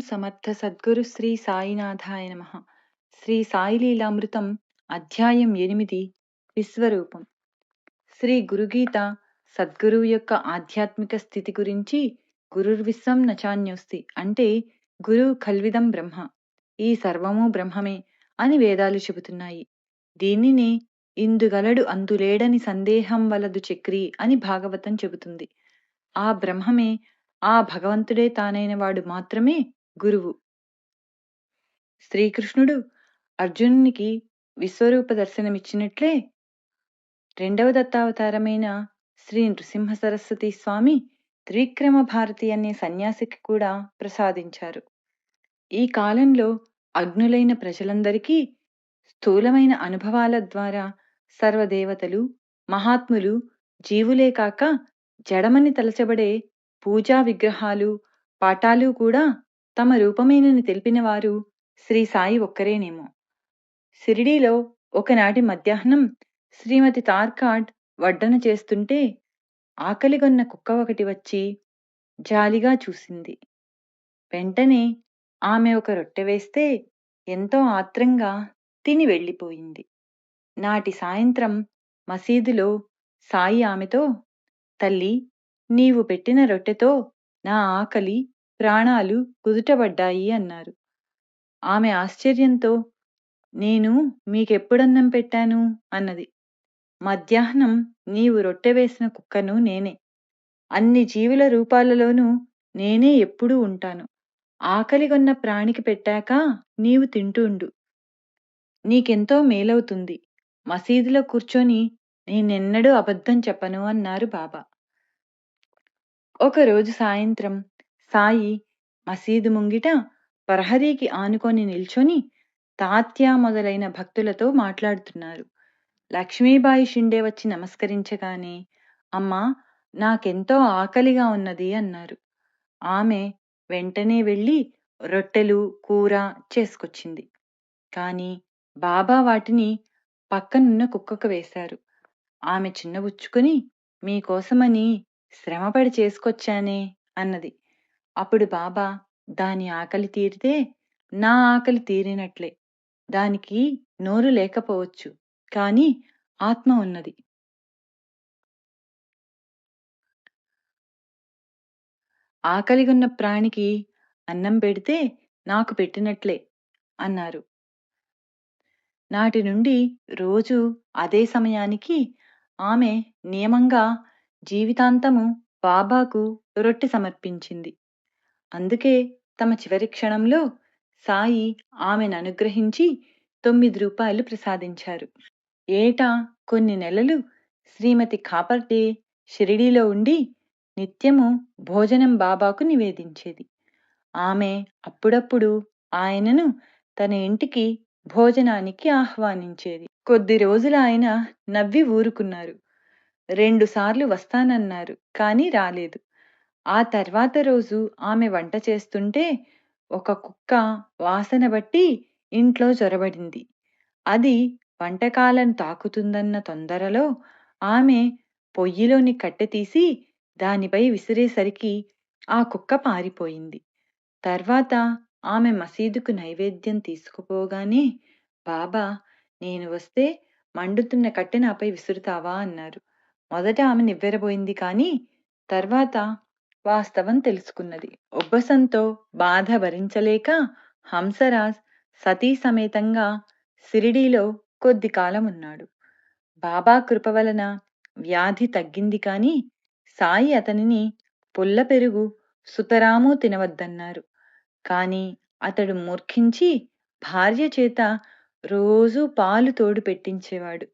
సమర్థ సద్గురు శ్రీ సాయినాథాయ నమః. శ్రీ సాయి లీలామృతం అధ్యాయం 8 విశ్వరూపం. శ్రీ గురుగీత సద్గురువు యొక్క ఆధ్యాత్మిక స్థితి గురించి గురుర్విశ్వం నచాన్యోస్తి అంటే గురువు కల్విదం బ్రహ్మ, ఈ సర్వము బ్రహ్మమే అని వేదాలు చెబుతున్నాయి. దీనినే ఇందుగలడు అందులేడని సందేహం వలదు చక్రి అని భాగవతం చెబుతుంది. ఆ బ్రహ్మమే, ఆ భగవంతుడే తానైన వాడు మాత్రమే గురువు. శ్రీకృష్ణుడు అర్జునునికి విశ్వరూప దర్శనమిచ్చినట్లే రెండవ దత్తావతారమైన శ్రీ నృసింహ సరస్వతి స్వామి త్రివిక్రమ భారతి అనే సన్యాసికి కూడా ప్రసాదించారు. ఈ కాలంలో అగ్నులైన ప్రజలందరికీ స్థూలమైన అనుభవాల ద్వారా సర్వదేవతలు, మహాత్ములు, జీవులే కాక జడమని తలచబడే పూజా విగ్రహాలు, పాఠాలు కూడా తమ రూపమేనని తెలిపినవారు శ్రీ సాయి ఒక్కరేనేమో. షిరిడీలో ఒకనాటి మధ్యాహ్నం శ్రీమతి తార్కాడ్ వడ్డన చేస్తుంటే ఆకలిగొన్న కుక్క ఒకటి వచ్చి జాలిగా చూసింది. వెంటనే ఆమె ఒక రొట్టె వేస్తే ఎంతో ఆత్రంగా తిని వెళ్ళిపోయింది. నాటి సాయంత్రం మసీదులో సాయి ఆమెతో, తల్లి, నీవు పెట్టిన రొట్టెతో నా ఆకలి, ప్రాణాలు కుదుటబడ్డాయి అన్నారు. ఆమె ఆశ్చర్యంతో, నేను మీకెప్పుడన్నం పెట్టాను అన్నది. మధ్యాహ్నం నీవు రొట్టె వేసిన కుక్కను నేనే. అన్ని జీవుల రూపాలలోనూ నేనే ఎప్పుడూ ఉంటాను. ఆకలిగొన్న ప్రాణికి పెట్టాక నీవు తింటూండు. నీకెంతో మేలవుతుంది. మసీదులో కూర్చొని నేనెన్నడూ అబద్ధం చెప్పను అన్నారు బాబా. ఒకరోజు సాయంత్రం సాయి మసీదు ముంగిట ప్రహరీకి ఆనుకొని నిల్చొని తాత్యా మొదలైన భక్తులతో మాట్లాడుతున్నారు. లక్ష్మీబాయి షిండే వచ్చి నమస్కరించగానే, అమ్మా, నాకెంతో ఆకలిగా ఉన్నది అన్నారు. ఆమె వెంటనే వెళ్ళి రొట్టెలు, కూర చేసుకొచ్చింది. కాని బాబా వాటిని పక్కనున్న కుక్కకు వేశారు. ఆమె చిన్నబుచ్చుకుని, మీకోసమని శ్రమపడి చేసుకొచ్చానే అన్నది. అప్పుడు బాబా, దాని ఆకలి తీరితే నా ఆకలి తీరినట్లే. దానికి నోరు లేకపోవచ్చు, కాని ఆత్మ ఉన్నది. ఆకలిగొన్న ప్రాణికి అన్నం పెడితే నాకు పెట్టినట్లే అన్నారు. నాటి నుండి రోజు అదే సమయానికి ఆమె నియమంగా జీవితాంతము బాబాకు రొట్టె సమర్పించింది. అందుకే తమ చివరి క్షణంలో సాయి ఆమెను అనుగ్రహించి 9 రూపాయలు ప్రసాదించారు. ఏటా కొన్ని నెలలు శ్రీమతి కాపర్డే షిరిడీలో ఉండి నిత్యము భోజనం బాబాకు నివేదించేది. ఆమె అప్పుడప్పుడు ఆయనను తన ఇంటికి భోజనానికి ఆహ్వానించేది. కొద్ది రోజులు ఆయన నవ్వి ఊరుకున్నారు. 2 సార్లు వస్తానన్నారు, కాని రాలేదు. ఆ తర్వాత రోజు ఆమె వంట చేస్తుంటే ఒక కుక్క వాసన బట్టి ఇంట్లో జొరబడింది. అది వంటకాలను తాకుతుందన్న తొందరలో ఆమె పొయ్యిలోని కట్టె తీసి దానిపై విసిరేసరికి ఆ కుక్క పారిపోయింది. తర్వాత ఆమె మసీదుకు నైవేద్యం తీసుకుపోగానే బాబా, నేను వస్తే మండుతున్న కట్టె నాపై విసురుతావా అన్నారు. మొదట ఆమె నివ్వెరబోయింది, కాని తర్వాత వాస్తవం తెలుసుకున్నది. ఉబ్బసంతో బాధ భరించలేక హంసరాజ్ సతీ సమేతంగా షిరిడీలో కొద్ది కాలం ఉన్నాడు. బాబా కృప వలన వ్యాధి తగ్గింది, కాని సాయి అతనిని పుల్ల పెరుగు, సుతరాము తినవద్దన్నారు. కాని అతడు మూర్ఖించి భార్య చేత రోజూ పాలు తోడు పెట్టించేవాడు.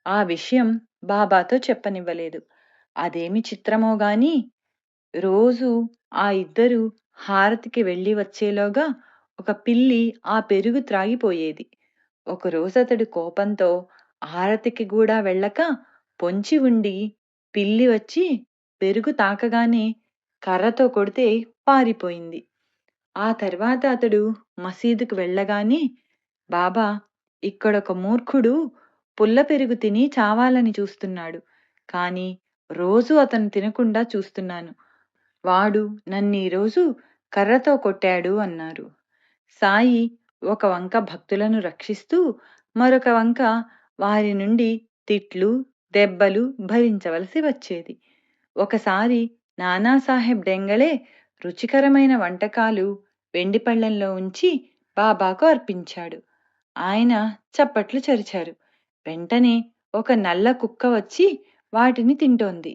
ఆ విషయం బాబాతో చెప్పనివ్వలేదు. అదేమి చిత్రమో గాని రోజు ఆ ఇద్దరు హారతికి వెళ్ళి వచ్చేలోగా ఒక పిల్లి ఆ పెరుగు త్రాగిపోయేది. ఒకరోజు అతడు కోపంతో హారతికి కూడా వెళ్ళక పొంచి ఉండి పిల్లి వచ్చి పెరుగు తాకగానే కర్రతో కొడితే పారిపోయింది. ఆ తర్వాత అతడు మసీదుకు వెళ్ళగానే, బాబా, ఇక్కడొక మూర్ఖుడు పుల్ల పెరుగు తిని చావాలని చూస్తున్నాడు. కాని రోజూ అతను తినకుండా చూస్తున్నాను. వాడు నన్నీరోజు కర్రతో కొట్టాడు అన్నారు. సాయి ఒక వంక భక్తులను రక్షిస్తూ, మరొక వంక వారి నుండి తిట్లు, దెబ్బలు భరించవలసి వచ్చేది. ఒకసారి నానాసాహెబ్ డెంగళే రుచికరమైన వంటకాలు వెండి పళ్ళెంలో ఉంచి బాబాకు అర్పించాడు. ఆయన చప్పట్లు చరిచారు. వెంటనే ఒక నల్ల కుక్క వచ్చి వాటిని తింటోంది.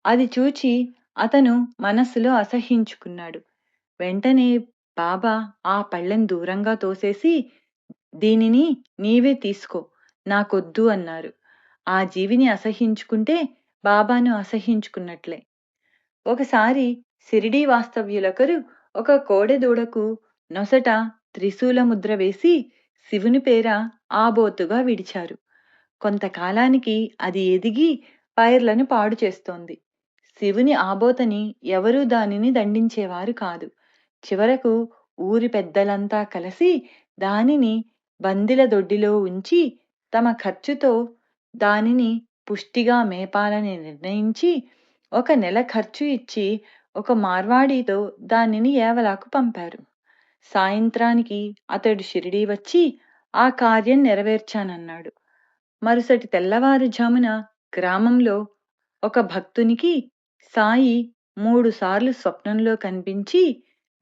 అది చూచి అతను మనస్సులో అసహ్యించుకున్నాడు. వెంటనే బాబా ఆ పళ్ళెం దూరంగా తోసేసి, దీనిని నీవే తీసుకో, నాకొద్దు అన్నారు. ఆ జీవిని అసహ్యించుకుంటే బాబాను అసహ్యించుకున్నట్లే. ఒకసారి షిరిడీ వాస్తవ్యులొకరు ఒక కోడెదూడకు నొసట త్రిశూల ముద్ర వేసి శివుని పేర ఆబోతుగా విడిచారు. కొంతకాలానికి అది ఎదిగి పైర్లను పాడు చేస్తోంది. శివుని ఆబోతని ఎవరూ దానిని దండించేవారు కాదు. చివరకు ఊరి పెద్దలంతా కలిసి దానిని బందిల దొడ్డిలో ఉంచి తమ ఖర్చుతో దానిని పుష్టిగా మేపాలని నిర్ణయించి 1 నెల ఖర్చు ఇచ్చి ఒక మార్వాడీతో దానిని ఏవలాకు పంపారు. సాయంత్రానికి అతడు షిరిడీ వచ్చి ఆ కార్యం నెరవేర్చానన్నాడు. మరుసటి తెల్లవారుఝామున గ్రామంలో ఒక భక్తునికి సాయి 3 సార్లు స్వప్నంలో కనిపించి,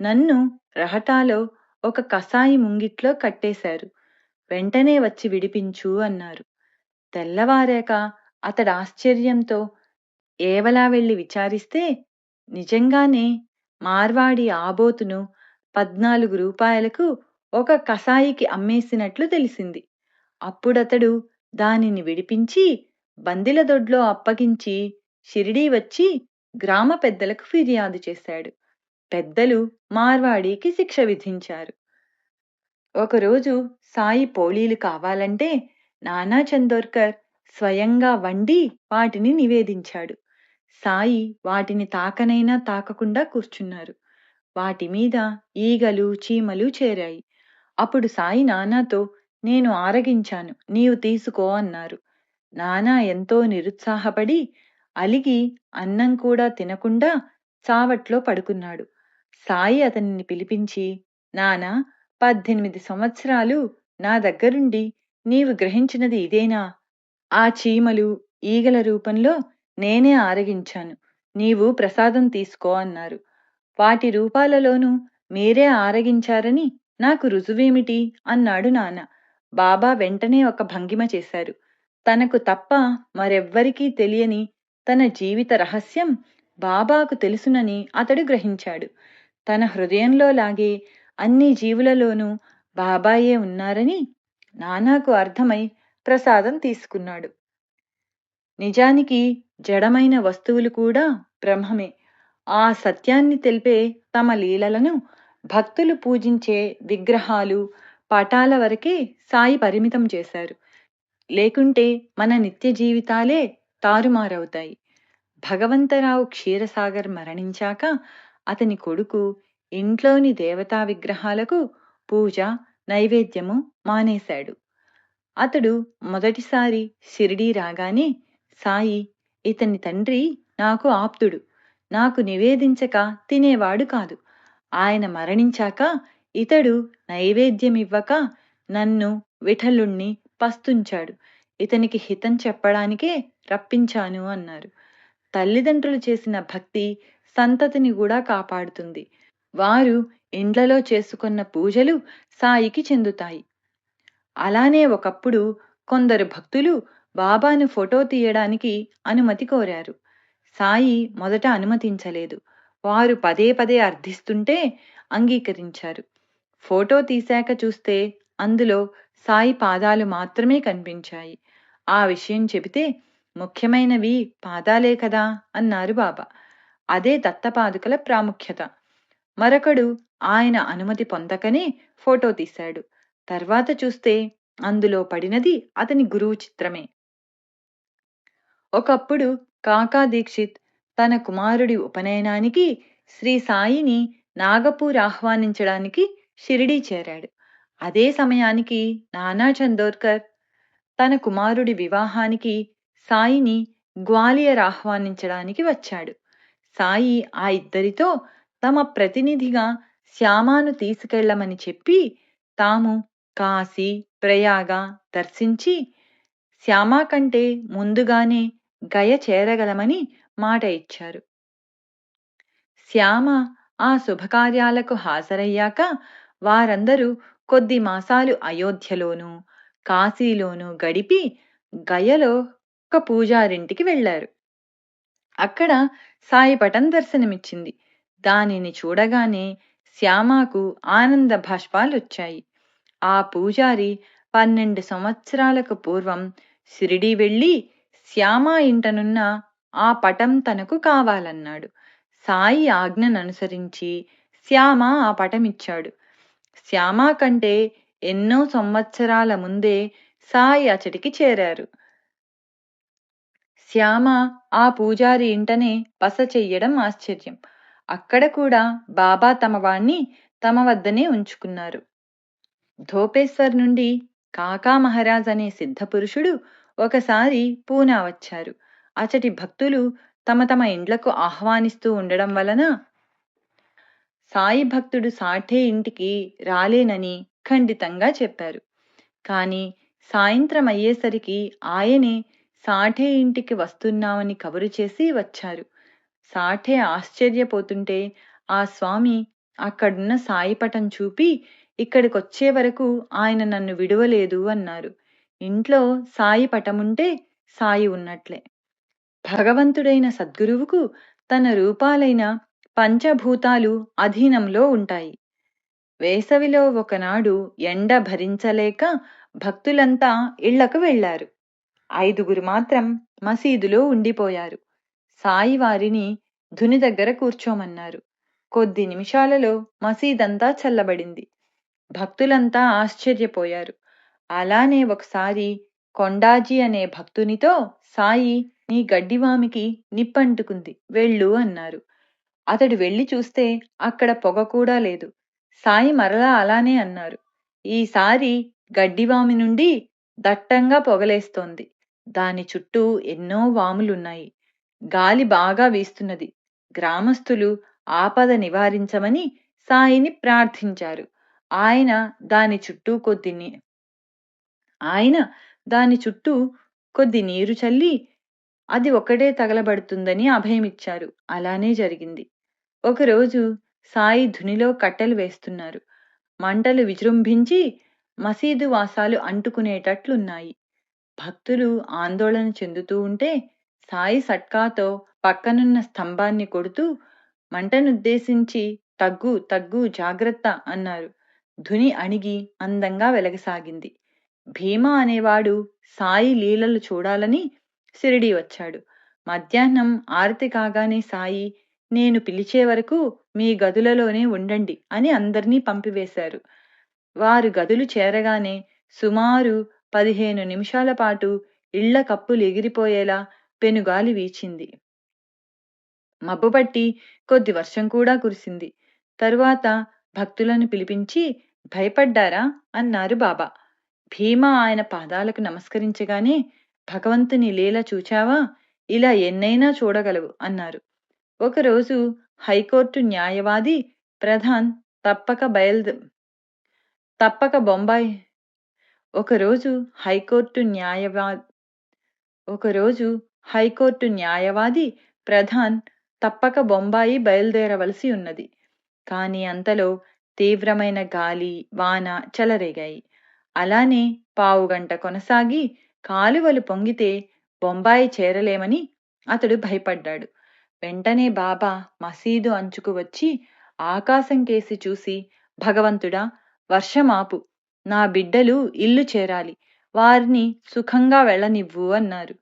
నన్ను రహటాలో ఒక కసాయి ముంగిట్లో కట్టేశారు. వెంటనే వచ్చి విడిపించు అన్నారు. తెల్లవారాక అతడాశ్చర్యంతో ఏవలా వెళ్లి విచారిస్తే నిజంగానే మార్వాడి ఆబోతును 14 రూపాయలకు ఒక కసాయికి అమ్మేసినట్లు తెలిసింది. అప్పుడతడు దానిని విడిపించి బందిల దొడ్లో అప్పగించి షిరిడీ వచ్చి గ్రామ పెద్దలకు ఫిర్యాదు చేశాడు. పెద్దలు మార్వాడీకి శిక్ష విధించారు. ఒకరోజు సాయి పోళీలు కావాలంటే నానా చందోర్కర్ స్వయంగా వండి వాటిని నివేదించాడు. సాయి వాటిని తాకనైనా తాకకుండా కూర్చున్నారు. వాటి మీద ఈగలు, చీమలు చేరాయి. అప్పుడు సాయి నానాతో, నేను ఆరగించాను, నీవు తీసుకో అన్నారు. నానా ఎంతో నిరుత్సాహపడి అలిగి అన్నం కూడా తినకుండా చావట్లో పడుకున్నాడు. సాయి అతనిని పిలిపించి, నానా, 18 సంవత్సరాలు నా దగ్గరుండి నీవు గ్రహించినది ఇదేనా? ఆ చీమలు, ఈగల రూపంలో నేనే ఆరగించాను. నీవు ప్రసాదం తీసుకో అన్నారు. వాటి రూపాలలోనూ మీరే ఆరగించారని నాకు రుజువేమిటి అన్నాడు నాన్న. బాబా వెంటనే ఒక భంగిమ చేశారు. తనకు తప్ప మరెవ్వరికీ తెలియని తన జీవిత రహస్యం బాబాకు తెలుసునని అతడు గ్రహించాడు. తన హృదయంలో లాగే అన్ని జీవులలోనూ బాబాయే ఉన్నారని నానాకు అర్థమై ప్రసాదం తీసుకున్నాడు. నిజానికి జడమైన వస్తువులు కూడా బ్రహ్మమే. ఆ సత్యాన్ని తెలిపే తమ లీలలను భక్తులు పూజించే విగ్రహాలు, పటాల వరకే సాయి పరిమితం చేశారు. లేకుంటే మన నిత్య జీవితాలే తారుమారవుతాయి. భగవంతరావు క్షీరసాగర్ మరణించాక అతని కొడుకు ఇంట్లోని దేవతా విగ్రహాలకు పూజ, నైవేద్యము మానేశాడు. అతడు మొదటిసారి షిరిడీ రాగానే సాయి, ఇతని తండ్రి నాకు ఆప్తుడు, నాకు నివేదించక తినేవాడు కాదు. ఆయన మరణించాక ఇతడు నైవేద్యమివ్వక నన్ను, విఠలుణ్ణి పస్తుంచాడు. ఇతనికి హితం చెప్పడానికే రప్పించాను అన్నారు. తల్లిదండ్రులు చేసిన భక్తి సంతతిని కూడా కాపాడుతుంది. వారు ఇండ్లలో చేసుకున్న పూజలు సాయికి చెందుతాయి. అలానే ఒకప్పుడు కొందరు భక్తులు బాబాను ఫోటో తీయడానికి అనుమతి కోరారు. సాయి మొదట అనుమతించలేదు. వారు పదే పదే అర్థిస్తుంటే అంగీకరించారు. ఫోటో తీశాక చూస్తే అందులో సాయి పాదాలు మాత్రమే కనిపించాయి. ఆ విషయం చెబితే, ముఖ్యమైనవి పాదాలే కదా అన్నారు బాబా. అదే దత్తపాదుకల ప్రాముఖ్యత. మరొకడు ఆయన అనుమతి పొందకనే ఫోటో తీశాడు. తర్వాత చూస్తే అందులో పడినది అతని గురువు చిత్రమే. ఒకప్పుడు కాకా దీక్షిత్ తన కుమారుడి ఉపనయనానికి శ్రీ సాయిని నాగపూర్ ఆహ్వానించడానికి షిరిడీ చేరాడు. అదే సమయానికి నానా చందోర్కర్ తన కుమారుడి వివాహానికి సాయిని గ్వాలియర్ ఆహ్వానించడానికి వచ్చాడు. సాయి ఆ ఇద్దరితో తమ ప్రతినిధిగా శ్యామాను తీసుకెళ్లమని చెప్పి తాము కాశీ ప్రయాగ దర్శించి శ్యామ కంటే ముందుగానే గయ చేరగలమని మాట ఇచ్చారు. శ్యామ ఆ శుభకార్యాలకు హాజరయ్యాక వారందరూ కొద్ది మాసాలు అయోధ్యలోనూ కాశీలోనూ గడిపి గయలో ఒక పూజారింటికి వెళ్లారు. అక్కడ సాయిపటం దర్శనమిచ్చింది. దానిని చూడగానే శ్యామకు ఆనంద బాష్పాలొచ్చాయి. ఆ పూజారి 12 సంవత్సరాలకు పూర్వం షిరిడీ వెళ్ళి శ్యామ ఇంటనున్న ఆ పటం తనకు కావాలన్నాడు. సాయి ఆజ్ఞననుసరించి శ్యామ ఆ పటమిచ్చాడు. శ్యామ కంటే ఎన్నో సంవత్సరాల ముందే సాయి అచటికి చేరారు. శ్యామ ఆ పూజారి ఇంటనే బస చెయ్యడం ఆశ్చర్యం. అక్కడ కూడా బాబా తమ వాణ్ణి తమ వద్దనే ఉంచుకున్నారు. ధోపేశ్వర్ నుండి కాకా మహారాజ్ అనే సిద్ధపురుషుడు ఒకసారి పూనా వచ్చారు. అచటి భక్తులు తమ తమ ఇండ్లకు ఆహ్వానిస్తూ ఉండడం వలన సాయి భక్తుడు సాఠే ఇంటికి రాలేనని ఖండితంగా చెప్పారు. కాని సాయంత్రం అయ్యేసరికి ఆయనే సాఠే ఇంటికి వస్తున్నామని కబురు చేసి వచ్చారు. సాఠే ఆశ్చర్యపోతుంటే ఆ స్వామి అక్కడున్న సాయిపటం చూపి ఇక్కడికొచ్చే వరకు ఆయన నన్ను విడువలేదు అన్నారు. ఇంట్లో సాయి పటముంటే సాయి ఉన్నట్లే. భగవంతుడైన సద్గురువుకు తన రూపాలైన పంచభూతాలు అధీనంలో ఉంటాయి. వేసవిలో ఒకనాడు ఎండ భరించలేక భక్తులంతా ఇళ్లకు వెళ్లారు. 5గురు మాత్రం మసీదులో ఉండిపోయారు. సాయి వారిని ధుని దగ్గర కూర్చోమన్నారు. కొద్ది నిమిషాలలో మసీదంతా చల్లబడింది. భక్తులంతా ఆశ్చర్యపోయారు. అలానే ఒకసారి కొండాజీ అనే భక్తునితో సాయి నీ గడ్డివామికి నిప్పంటుకుంది వెళ్ళు అన్నారు. అతడు వెళ్లి చూస్తే అక్కడ పొగ కూడా లేదు. సాయి మరలా అలానే అన్నారు. ఈసారి గడ్డివామి నుండి దట్టంగా పొగలేస్తోంది. దాని చుట్టూ ఎన్నో వాములున్నాయి. గాలి బాగా వీస్తున్నది. గ్రామస్తులు ఆపద నివారించమని సాయిని ప్రార్థించారు. ఆయన దాని చుట్టూ ఆయన దాని చుట్టూ కొద్ది నీరు చల్లి అది ఒకటే తగలబడుతుందని అభయమిచ్చారు. అలానే జరిగింది. ఒకరోజు సాయి ధునిలో కట్టెలు వేస్తున్నారు. మంటలు విజృంభించి మసీదు వాసాలు అంటుకునేటట్లున్నాయి. భక్తులు ఆందోళన చెందుతూ ఉంటే సాయి సట్కాతో పక్కనున్న స్తంభాన్ని కొడుతూ మంటనుద్దేశించి తగ్గు తగ్గు జాగ్రత్త అన్నారు. ధుని అణిగి అందంగా వెలగసాగింది. భీమా అనేవాడు సాయి లీలలు చూడాలని షిరిడీ వచ్చాడు. మధ్యాహ్నం ఆరతి కాగానే సాయి నేను పిలిచే వరకు మీ గదులలోనే ఉండండి అని అందర్నీ పంపివేశారు. వారు గదులు చేరగానే సుమారు 15 నిమిషాల పాటు ఇళ్ల కప్పులు ఎగిరిపోయేలా పెనుగాలి వీచింది. మబ్బుపట్టి కొద్ది వర్షం కూడా కురిసింది. తరువాత భక్తులను పిలిపించి భయపడ్డారా అన్నారు బాబా. భీమా ఆయన పాదాలకు నమస్కరించగానే భగవంతుని లీల చూచావా, ఇలా ఎన్నైనా చూడగలవు అన్నారు. ఒకరోజు హైకోర్టు న్యాయవాది ప్రధాన్ తప్పక బొంబాయి ఒకరోజు హైకోర్టు న్యాయవాది ప్రధాన్ తప్పక బొంబాయి బయలుదేరవలసి ఉన్నది. కాని అంతలో తీవ్రమైన గాలి వాన చెలరేగాయి. అలానే పావుగంట కొనసాగి కాలువలు పొంగితే బొంబాయి చేరలేమని అతడు భయపడ్డాడు. వెంటనే బాబా మసీదు అంచుకు వచ్చి ఆకాశం కేసి చూసి భగవంతుడా, వర్షమాపు, నా బిడ్డలు ఇల్లు చేరాలి, వారిని సుఖంగా వెళ్ళనివ్వు అన్నారు.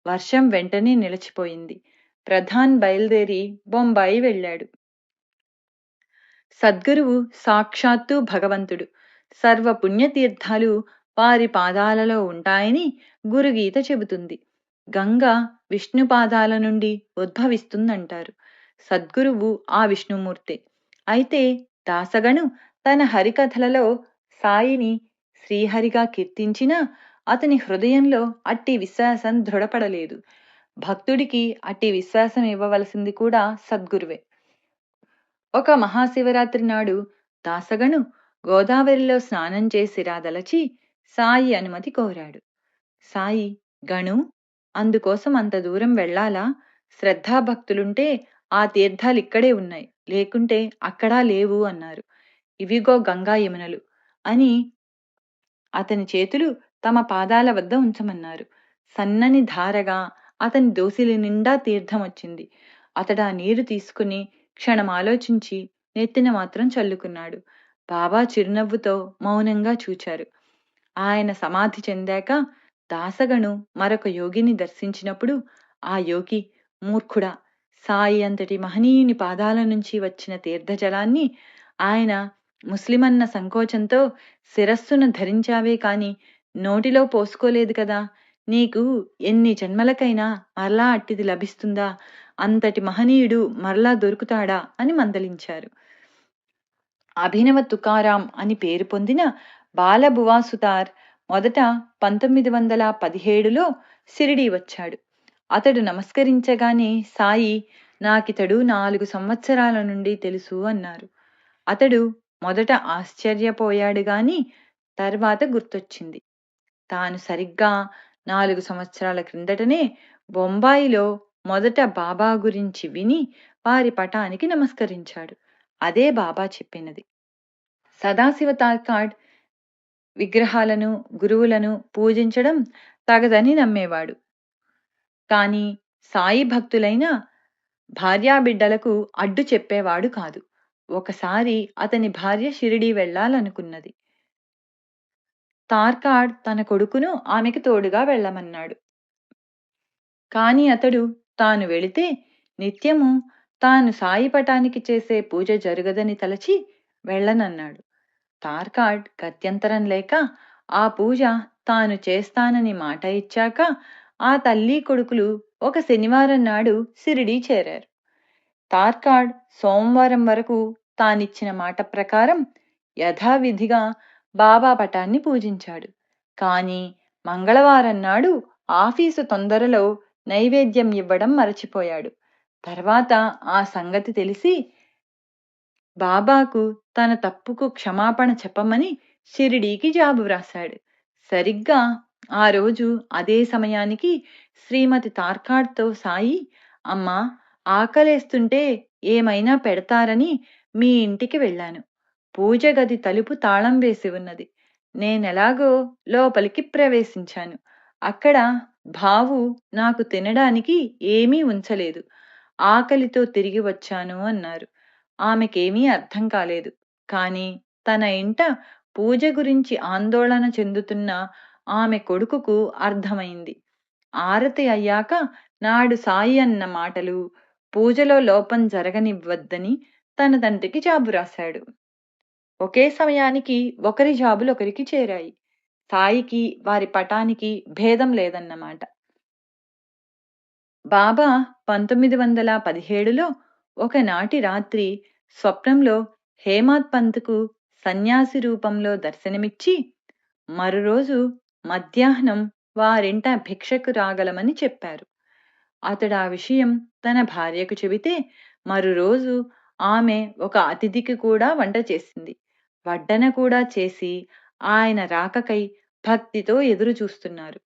వర్షం వెంటనే నిలిచిపోయింది. ప్రధాన్ బయలుదేరి బొంబాయి వెళ్ళాడు. సద్గురువు సాక్షాత్తు భగవంతుడు. సర్వ పుణ్యతీర్థాలు వారి పాదాలలో ఉంటాయని గురుగీత చెబుతుంది. గంగ విష్ణు పాదాల నుండి ఉద్భవిస్తుందంటారు. సద్గురువు ఆ విష్ణుమూర్తే. అయితే దాసగను తన హరికథలలో సాయిని శ్రీహరిగా కీర్తించినా అతని హృదయంలో అట్టి విశ్వాసం దృఢపడలేదు. భక్తుడికి అట్టి విశ్వాసం ఇవ్వవలసింది కూడా సద్గురువే. ఒక మహాశివరాత్రి నాడు దాసగను గోదావరిలో స్నానం చేసి రాదలచి సాయి అనుమతి కోరాడు. సాయి, గణు, అందుకోసం అంత దూరం వెళ్ళాలా? శ్రద్ధాభక్తులుంటే ఆ తీర్థాలిక్కడే ఉన్నాయి, లేకుంటే అక్కడా లేవు అన్నారు. ఇవిగో గంగా యమునలు అని అతని చేతులు తమ పాదాల వద్ద ఉంచమన్నారు. సన్నని ధారగా అతని దోసిలి నిండా తీర్థం వచ్చింది. అతడా నీరు తీసుకుని క్షణం ఆలోచించి నెత్తిన మాత్రం చల్లుకున్నాడు. బాబా చిరునవ్వుతో మౌనంగా చూచారు. ఆయన సమాధి చెందాక దాసగను మరొక యోగిని దర్శించినప్పుడు ఆ యోగి, మూర్ఖుడా, సాయి అంతటి మహనీయుని పాదాల నుంచి వచ్చిన తీర్థజలాన్ని ఆయన ముస్లిమన్న సంకోచంతో శిరస్సున ధరించావే కాని నోటిలో పోసుకోలేదు కదా, నీకు ఎన్ని జన్మలకైనా మరలా అట్టిది లభిస్తుందా? అంతటి మహనీయుడు మరలా దొరుకుతాడా అని మందలించారు. అభినవ తుకారాం అని పేరు పొందిన బాలభువాసుతార్ మొదట 1917లో షిరిడీ వచ్చాడు. అతడు నమస్కరించగానే సాయి, నాకితడు 4 సంవత్సరాల నుండి తెలుసు అన్నారు. అతడు మొదట ఆశ్చర్యపోయాడు గాని తర్వాత గుర్తొచ్చింది. తాను సరిగ్గా 4 సంవత్సరాల క్రిందటనే బొంబాయిలో మొదట బాబా గురించి విని వారి పటానికి నమస్కరించాడు. అదే బాబా చెప్పినది. సదాశివ తార్కాడ్ విగ్రహాలను, గురువులను పూజించడం తగదని నమ్మేవాడు. కాని సాయి భక్తులైన భార్యాబిడ్డలకు అడ్డు చెప్పేవాడు కాదు. ఒకసారి అతని భార్య షిరిడీ వెళ్లాలనుకున్నది. తార్కాడ్ తన కొడుకును ఆమెకు తోడుగా వెళ్ళమన్నాడు. కాని అతడు తాను వెళితే నిత్యము తాను సాయి పటానికి చేసే పూజ జరగదని తలచి వెళ్ళనన్నాడు. తార్కాడ్ గత్యంతరం లేక ఆ పూజ తాను చేస్తానని మాట ఇచ్చాక ఆ తల్లి కొడుకులు ఒక శనివారం నాడు షిరిడీ చేరారు. తార్కాడ్ సోమవారం వరకు తానిచ్చిన మాట ప్రకారం యథావిధిగా బాబా పటాన్ని పూజించాడు. కాని మంగళవారం నాడు ఆఫీసు తొందరలో నైవేద్యం ఇవ్వడం మరచిపోయాడు. తర్వాత ఆ సంగతి తెలిసి బాబాకు తన తప్పుకు క్షమాపణ చెప్పమని షిరిడీకి జాబు వ్రాశాడు. సరిగ్గా ఆ రోజు అదే సమయానికి శ్రీమతి తార్కాడ్తో సాయి, అమ్మా, ఆకలేస్తుంటే ఏమైనా పెడతారని మీ ఇంటికి వెళ్ళాను. పూజ గది తలుపు తాళం వేసి ఉన్నది. నేనెలాగో లోపలికి ప్రవేశించాను. అక్కడ బావు నాకు తినడానికి ఏమీ ఉంచలేదు. ఆకలితో తిరిగి వచ్చాను అన్నారు. ఆమెకేమీ అర్థం కాలేదు. కాని తన ఇంట పూజ గురించి ఆందోళన చెందుతున్న ఆమె కొడుకుకు అర్థమైంది. ఆరతి అయ్యాక నాడు సాయి అన్న మాటలు, పూజలో లోపం జరగనివ్వద్దని తన తండ్రికి జాబు రాశాడు. ఒకే సమయానికి ఒకరి జాబులు ఒకరికి చేరాయి. సాయికి వారి పటానికి భేదం లేదన్నమాట. బాబా 1917లో ఒకనాటి రాత్రి స్వప్నంలో హేమాత్ పంత్కు సన్యాసి రూపంలో దర్శనమిచ్చి మరురోజు మధ్యాహ్నం వారింట భిక్షకు రాగలమని చెప్పారు. అతడా విషయం తన భార్యకు చెబితే మరురోజు ఆమె ఒక అతిథికి కూడా వంట చేసింది. వడ్డన కూడా చేసి ఆయన రాకకై భక్తితో ఎదురు చూస్తున్నారు.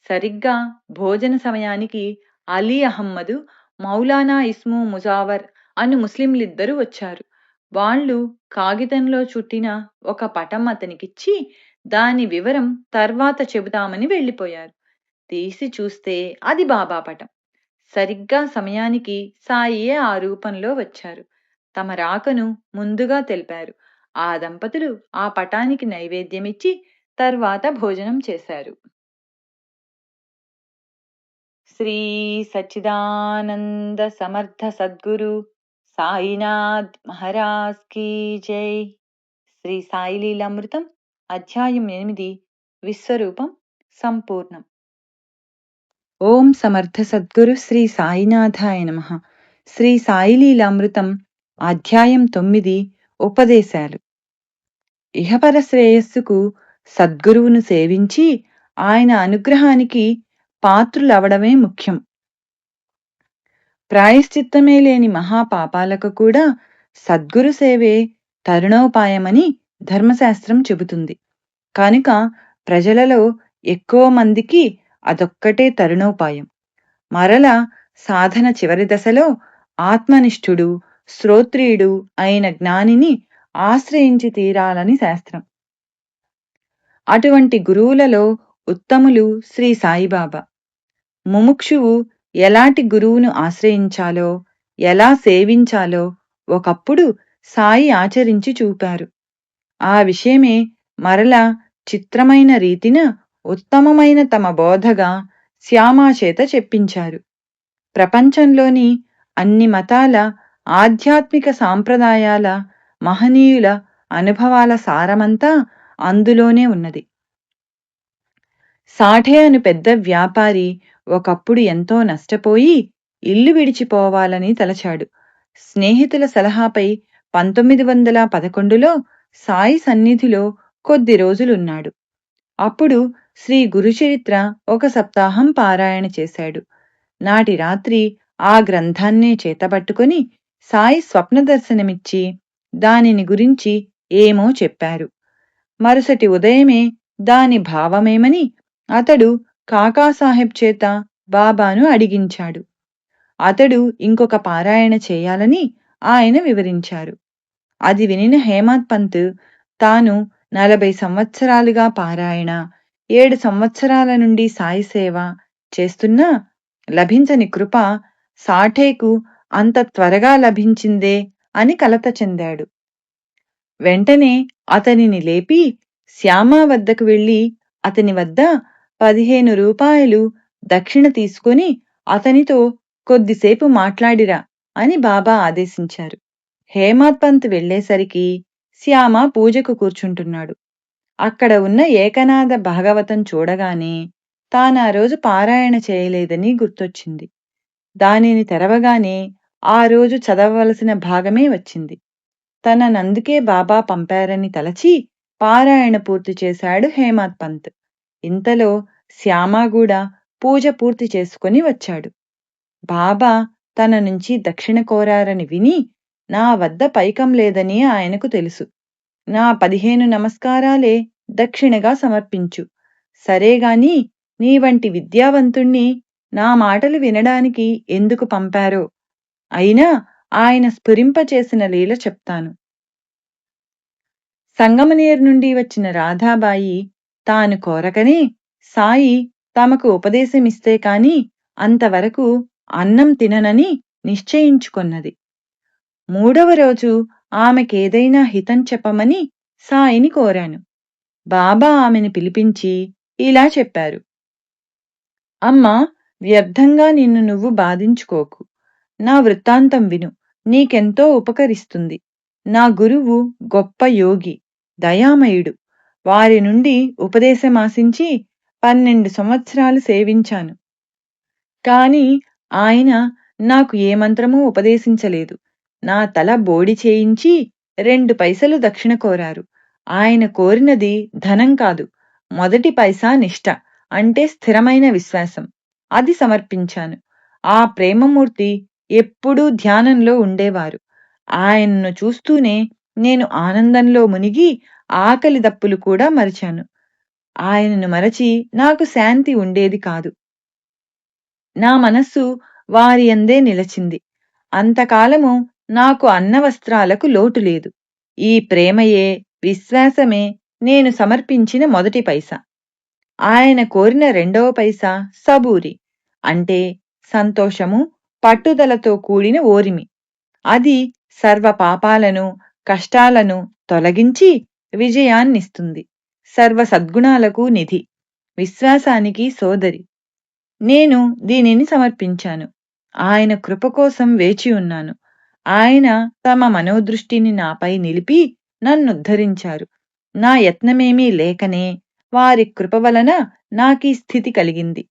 సరిగ్గా భోజన సమయానికి అలీ అహమ్మదు, మౌలానా ఇస్ము ముజావర్ అను ముస్లింలిద్దరూ వచ్చారు. వాళ్ళు కాగితంలో చుట్టిన ఒక పటం అతనికిచ్చి దాని వివరం తర్వాత చెబుతామని వెళ్ళిపోయారు. తీసి చూస్తే అది బాబా పటం. సరిగ్గా సమయానికి సాయియే ఆ రూపంలో వచ్చారు. తమ రాకను ముందుగా తెలిపారు. ఆ దంపతులు ఆ పటానికి నైవేద్యమిచ్చి తర్వాత భోజనం చేశారు. శ్రీ సచ్చిదానంద సమర్థ సద్గురు సాయినాథ్ మహారాజ్ కీ జై. శ్రీ సాయి లీలామృతం అధ్యాయం 8 విశ్వరూపం సంపూర్ణం. ఓం సమర్థ సద్గురు శ్రీ సాయినాథాయ నమః. శ్రీ సాయి లీలామృతం అధ్యాయం 9 ఉపదేశాలు. ఇహపర శ్రేయస్సుకు సద్గురువును సేవించి ఆయన అనుగ్రహానికి పాత్రులవడమే ముఖ్యం. ప్రాయశ్చిత్తమే లేని మహాపాపాలకు కూడా సద్గురు సేవే తరుణోపాయమని ధర్మశాస్త్రం చెబుతుంది. కనుక ప్రజలలో ఎక్కువ మందికి అదొక్కటే తరుణోపాయం. మరల సాధన చివరి దశలో ఆత్మనిష్ఠుడు, శ్రోత్రియుడు అయిన జ్ఞానిని ఆశ్రయించి తీరాలని శాస్త్రం. అటువంటి గురువులలో ఉత్తములు శ్రీ సాయిబాబా. ముముక్షువు ఎలాంటి గురువును ఆశ్రయించాలో, ఎలా సేవించాలో ఒకప్పుడు సాయి ఆచరించి చూపారు. ఆ విషయమే మరల చిత్రమైన రీతిన ఉత్తమమైన తమ బోధగా శ్యామా చేత చెప్పించారు. ప్రపంచంలోని అన్ని మతాల ఆధ్యాత్మిక సాంప్రదాయాల మహనీయుల అనుభవాల సారమంతా అందులోనే ఉన్నది. సాఠే అను పెద్ద వ్యాపారి ఒకప్పుడు ఎంతో నష్టపోయి ఇల్లు విడిచిపోవాలని తలచాడు. స్నేహితుల సలహాపై 1911లో సాయి సన్నిధిలో కొద్ది రోజులున్నాడు. అప్పుడు శ్రీ గురుచరిత్ర ఒక సప్తాహం పారాయణ చేశాడు. నాటి రాత్రి ఆ గ్రంథాన్నే చేతబట్టుకుని సాయి స్వప్న దర్శనమిచ్చి దానిని గురించి ఏమో చెప్పారు. మరుసటి ఉదయమే దాని భావమేమని అతడు కాకాసాహెబ్ చేత బాబాను అడిగించాడు. అతడు ఇంకొక పారాయణ చేయాలని ఆయన వివరించారు. అది వినిన హేమత్ పంత్ తాను 40 సంవత్సరాలుగా పారాయణ, 7 సంవత్సరాల నుండి సాయి సేవ చేస్తున్నా లభించని కృప సాఠేకు అంత త్వరగా లభించిందే అని కలత చెందాడు. వెంటనే అతనిని లేపి శ్యామా వద్దకు వెళ్ళి అతని వద్ద 15 రూపాయలు దక్షిణ తీసుకుని అతనితో కొద్దిసేపు మాట్లాడిరా అని బాబా ఆదేశించారు. హేమత్ పంత్ వెళ్లేసరికి శ్యామ పూజకు కూర్చుంటున్నాడు. అక్కడ ఉన్న ఏకనాథ భాగవతం చూడగానే తానా రోజు పారాయణ చేయలేదని గుర్తొచ్చింది. దానిని తెరవగానే ఆ రోజు చదవవలసిన భాగమే వచ్చింది. తననందుకే బాబా పంపారని తలచి పారాయణ పూర్తి చేశాడు హేమత్ పంత్. ఇంతలో శ్యామ కూడా పూజ పూర్తి చేసుకుని వచ్చాడు. బాబా తన నుంచి దక్షిణ కోరారని విని నా వద్ద పైకం లేదని ఆయనకు తెలుసు. నా 15 నమస్కారాలే దక్షిణగా సమర్పించు. సరేగాని నీ వంటి విద్యావంతుణ్ణి నా మాటలు వినడానికి ఎందుకు పంపారో అయినా ఆయన స్ఫురింపచేసిన లీల చెప్తాను. సంగమనేర్ నుండి వచ్చిన రాధాబాయి తాను కోరకనే సాయి తమకు ఉపదేశమిస్తే కాని అంతవరకు అన్నం తిననని నిశ్చయించుకొన్నది. 3వ రోజు ఆమెకేదైనా హితం చెప్పమని సాయిని కోరాను. బాబా ఆమెను పిలిపించి ఇలా చెప్పారు. అమ్మా, వ్యర్థంగా నిన్ను నువ్వు బాధించుకోకు. నా వృత్తాంతం విను, నీకెంతో ఉపకరిస్తుంది. నా గురువు గొప్ప యోగి, దయామయుడు. వారి నుండి ఉపదేశమాశించి 12 సంవత్సరాలు సేవించాను. కాని ఆయన నాకు ఏ మంత్రమూ ఉపదేశించలేదు. నా తల బోడి చేయించి 2 పైసలు దక్షిణ కోరారు. ఆయన కోరినది ధనం కాదు, మొదటి పైసా నిష్ఠ, అంటే స్థిరమైన విశ్వాసం. అది సమర్పించాను. ఆ ప్రేమమూర్తి ఎప్పుడూ ధ్యానంలో ఉండేవారు. ఆయన్ను చూస్తూనే నేను ఆనందంలో మునిగి ఆకలి దప్పులు కూడా మరిచాను. ఆయనను మరచి నాకు శాంతి ఉండేది కాదు. నా మనస్సు వారి యందే నిలచింది. అంతకాలము నాకు అన్నవస్త్రాలకు లోటు లేదు. ఈ ప్రేమయే, విశ్వాసమే నేను సమర్పించిన మొదటి పైసా. ఆయన కోరిన 2వ పైసా సబూరి, అంటే సంతోషము, పట్టుదలతో కూడిన ఓరిమి. అది సర్వ పాపాలను, కష్టాలను తొలగించి విజయాన్నిస్తుంది. సర్వ సద్గుణాలకు నిధి, విశ్వాసానికి సోదరి. నేను దీనిని సమర్పించాను. ఆయన కృప కోసం వేచి ఉన్నాను. ఆయన తమ మనోదృష్టిని నాపై నిలిపి నన్నుద్ధరించారు. నా యత్నమేమీ లేకనే వారి కృప వలన నాకీ స్థితి కలిగింది.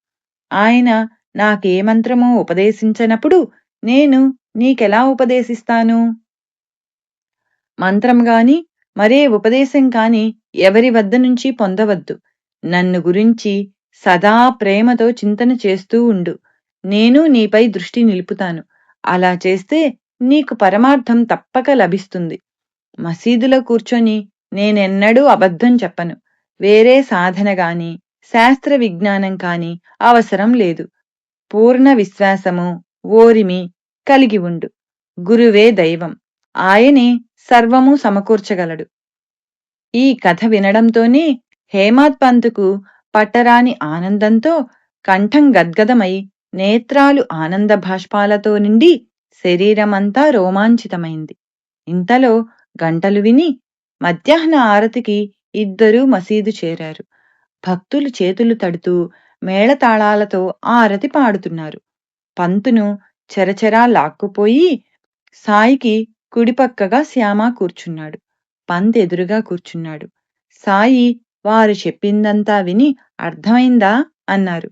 ఆయన నాకే మంత్రమూ ఉపదేశించనప్పుడు నేను నీకెలా ఉపదేశిస్తాను? మంత్రం గాని, మరే ఉపదేశం కాని ఎవరి వద్ద నుంచి పొందవద్దు. నన్ను గురించి సదా ప్రేమతో చింతన చేస్తూ ఉండు. నేను నీపై దృష్టి నిలుపుతాను. అలా చేస్తే నీకు పరమార్థం తప్పక లభిస్తుంది. మసీదులో కూర్చొని నేనెన్నడూ అబద్ధం చెప్పను. వేరే సాధన గాని, శాస్త్ర విజ్ఞానం కాని అవసరం లేదు. పూర్ణ విశ్వాసము, ఓరిమి కలిగి ఉండు. గురువే దైవం. ఆయనే సర్వము సమకూర్చగలడు. ఈ కథ వినడంతోనే హేమాద్ పంతుకు పట్టరాని ఆనందంతో కంఠం గద్గదమై, నేత్రాలు ఆనంద భాష్పాలతో నిండి శరీరమంతా రోమాంచితమైంది. ఇంతలో గంటలు విని మధ్యాహ్న ఆరతికి ఇద్దరూ మసీదు చేరారు. భక్తులు చేతులు తడుతూ మేళతాళాలతో ఆరతి పాడుతున్నారు. పంతును చెరచెరా లాక్కుపోయి సాయికి కుడిపక్కగా శ్యామ కూర్చున్నాడు. పంత్ ఎదురుగా కూర్చున్నాడు. సాయి వారు చెప్పిందంతా విని అర్థమైందా అన్నారు.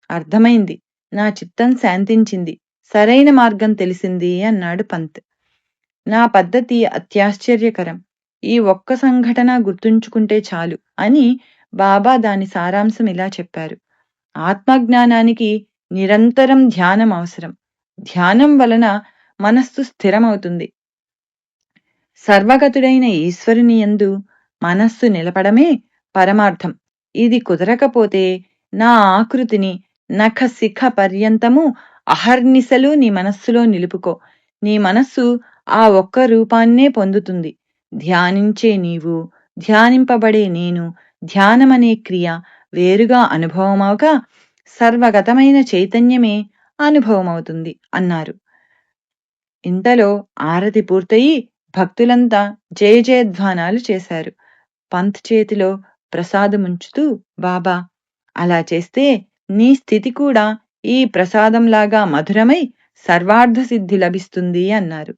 అర్థమైంది. నా చిత్తం శాంతించింది. సరైన మార్గం తెలిసింది అన్నాడు పంత్. నా పద్ధతి అత్యాశ్చర్యకరం. ఈ ఒక్క సంఘటన గుర్తుంచుకుంటే చాలు అని బాబా దాని సారాంశం ఇలా చెప్పారు. ఆత్మజ్ఞానానికి నిరంతరం ధ్యానం అవసరం. ధ్యానం వలన మనస్సు స్థిరమవుతుంది. సర్వగతుడైన ఈశ్వరుని యందు మనస్సు నిలపడమే పరమార్థం. ఇది కుదరకపోతే నా ఆకృతిని నఖ శిఖ పర్యంతము అహర్నిశలు నీ మనస్సులో నిలుపుకో. నీ మనస్సు ఆ ఒక్క రూపాన్నే పొందుతుంది. ధ్యానించే నీవు, ధ్యానింపబడే నేను, ధ్యానమనే క్రియ వేరుగా అనుభవమవగా సర్వగతమైన చైతన్యమే అనుభవమవుతుంది అన్నారు. ఇంతలో ఆరతి పూర్తయి భక్తులంతా జయ జయధ్వానాలు చేశారు. పంత్ చేతిలో ప్రసాదముంచుతూ బాబా, అలా చేస్తే నీ స్థితి కూడా ఈ ప్రసాదంలాగా మధురమై సర్వార్థ సిద్ధి లభిస్తుంది అన్నారు.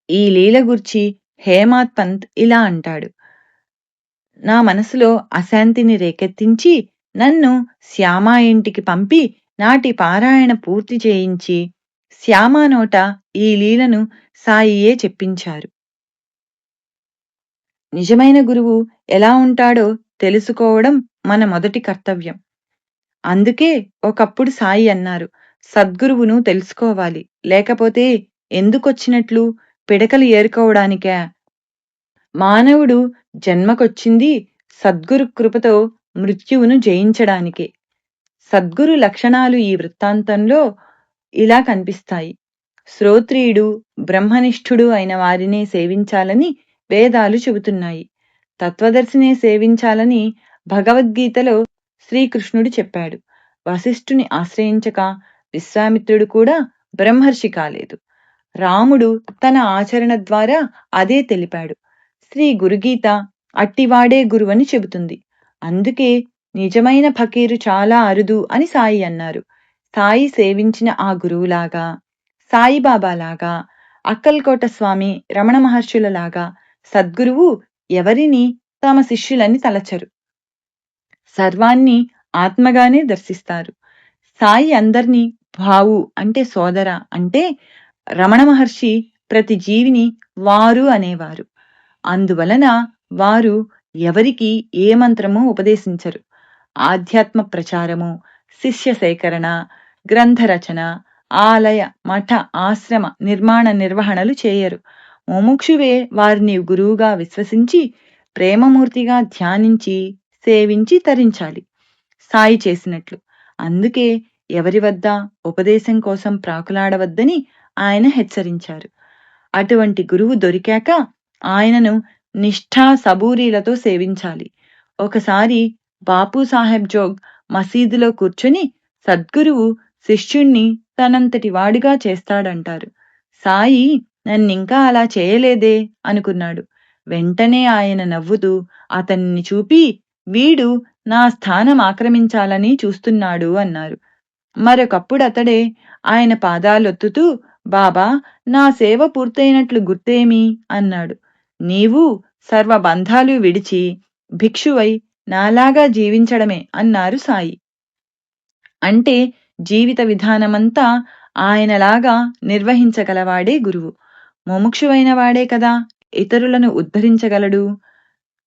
ఈ లీల గుర్చి హేమాద్ పంత్ ఇలా అంటాడు. నా మనసులో అశాంతిని రేకెత్తించి నన్ను శ్యామా ఇంటికి పంపి నాటి పారాయణ పూర్తి చేయించి శ్యామా నోట ఈ లీలను సాయియే చెప్పించారు. నిజమైన గురువు ఎలా ఉంటాడో తెలుసుకోవడం మన మొదటి కర్తవ్యం. అందుకే ఒకప్పుడు సాయి అన్నారు, సద్గురువును తెలుసుకోవాలి, లేకపోతే ఎందుకొచ్చినట్లు పిడకలు ఏరుకోవడానికా? మానవుడు జన్మకొచ్చింది సద్గురు కృపతో మృత్యువును జయించడానికే. సద్గురు లక్షణాలు ఈ వృత్తాంతంలో ఇలా కనిపిస్తాయి. శ్రోత్రియుడు, బ్రహ్మనిష్ఠుడు అయిన వారినే సేవించాలని వేదాలు చెబుతున్నాయి. తత్వదర్శినే సేవించాలని భగవద్గీతలో శ్రీకృష్ణుడు చెప్పాడు. వశిష్ఠుని ఆశ్రయించక విశ్వామిత్రుడు కూడా బ్రహ్మర్షి కాలేదు. రాముడు తన ఆచరణ ద్వారా అదే తెలిపాడు. శ్రీ గురుగీత అట్టివాడే గురువని చెబుతుంది. అందుకే నిజమైన ఫకీరు చాలా అరుదు అని సాయి అన్నారు. సాయి సేవించిన ఆ గురువులాగా, సాయిబాబాలాగా, అక్కల్కోట స్వామి, రమణ మహర్షులలాగా సద్గురువు ఎవరిని తమ శిష్యులని తలచరు. సర్వాన్ని ఆత్మగానే దర్శిస్తారు. సాయి అందర్నీ భావు అంటే సోదర అంటే రమణ మహర్షి ప్రతి జీవిని వారు అనేవారు. అందువలన వారు ఎవరికి ఏ మంత్రము ఉపదేశించరు. ఆధ్యాత్మ ప్రచారము, శిష్య సేకరణ, గ్రంథ రచన, ఆలయ మఠ ఆశ్రమ నిర్మాణ నిర్వహణలు చేయరు. ముముక్షువే వారిని గురువుగా విశ్వసించి ప్రేమమూర్తిగా ధ్యానించి సేవించి తరించాలి, సాయి చేసినట్లు. అందుకే ఎవరి వద్ద ఉపదేశం కోసం ప్రాకులాడవద్దని ఆయన హెచ్చరించారు. అటువంటి గురువు దొరికాక ఆయనను నిష్ఠా సబూరీలతో సేవించాలి. ఒకసారి బాపు సాహెబ్ జోగ్ మసీదులో కూర్చొని సద్గురువు శిష్యుణ్ణి తనంతటి వాడిగా చేస్తాడంటారు. సాయి నన్నింకా అలా చేయలేదే అనుకున్నాడు. వెంటనే ఆయన నవ్వుతూ అతన్ని చూపి, వీడు నా స్థానం ఆక్రమించాలని చూస్తున్నాడు అన్నారు. మరొకప్పుడు అతడే ఆయన పాదాలొత్తుతూ, బాబా, నా సేవ పూర్తయినట్లు గుర్తేమి అన్నాడు. నీవు సర్వ బంధాలు విడిచి భిక్షువై నాలాగా జీవించడమే అన్నారు సాయి. అంటే జీవిత విధానమంతా ఆయనలాగా నిర్వహించగలవాడే గురువు. ముముక్షువైన వాడే కదా ఇతరులను ఉద్ధరించగలడు.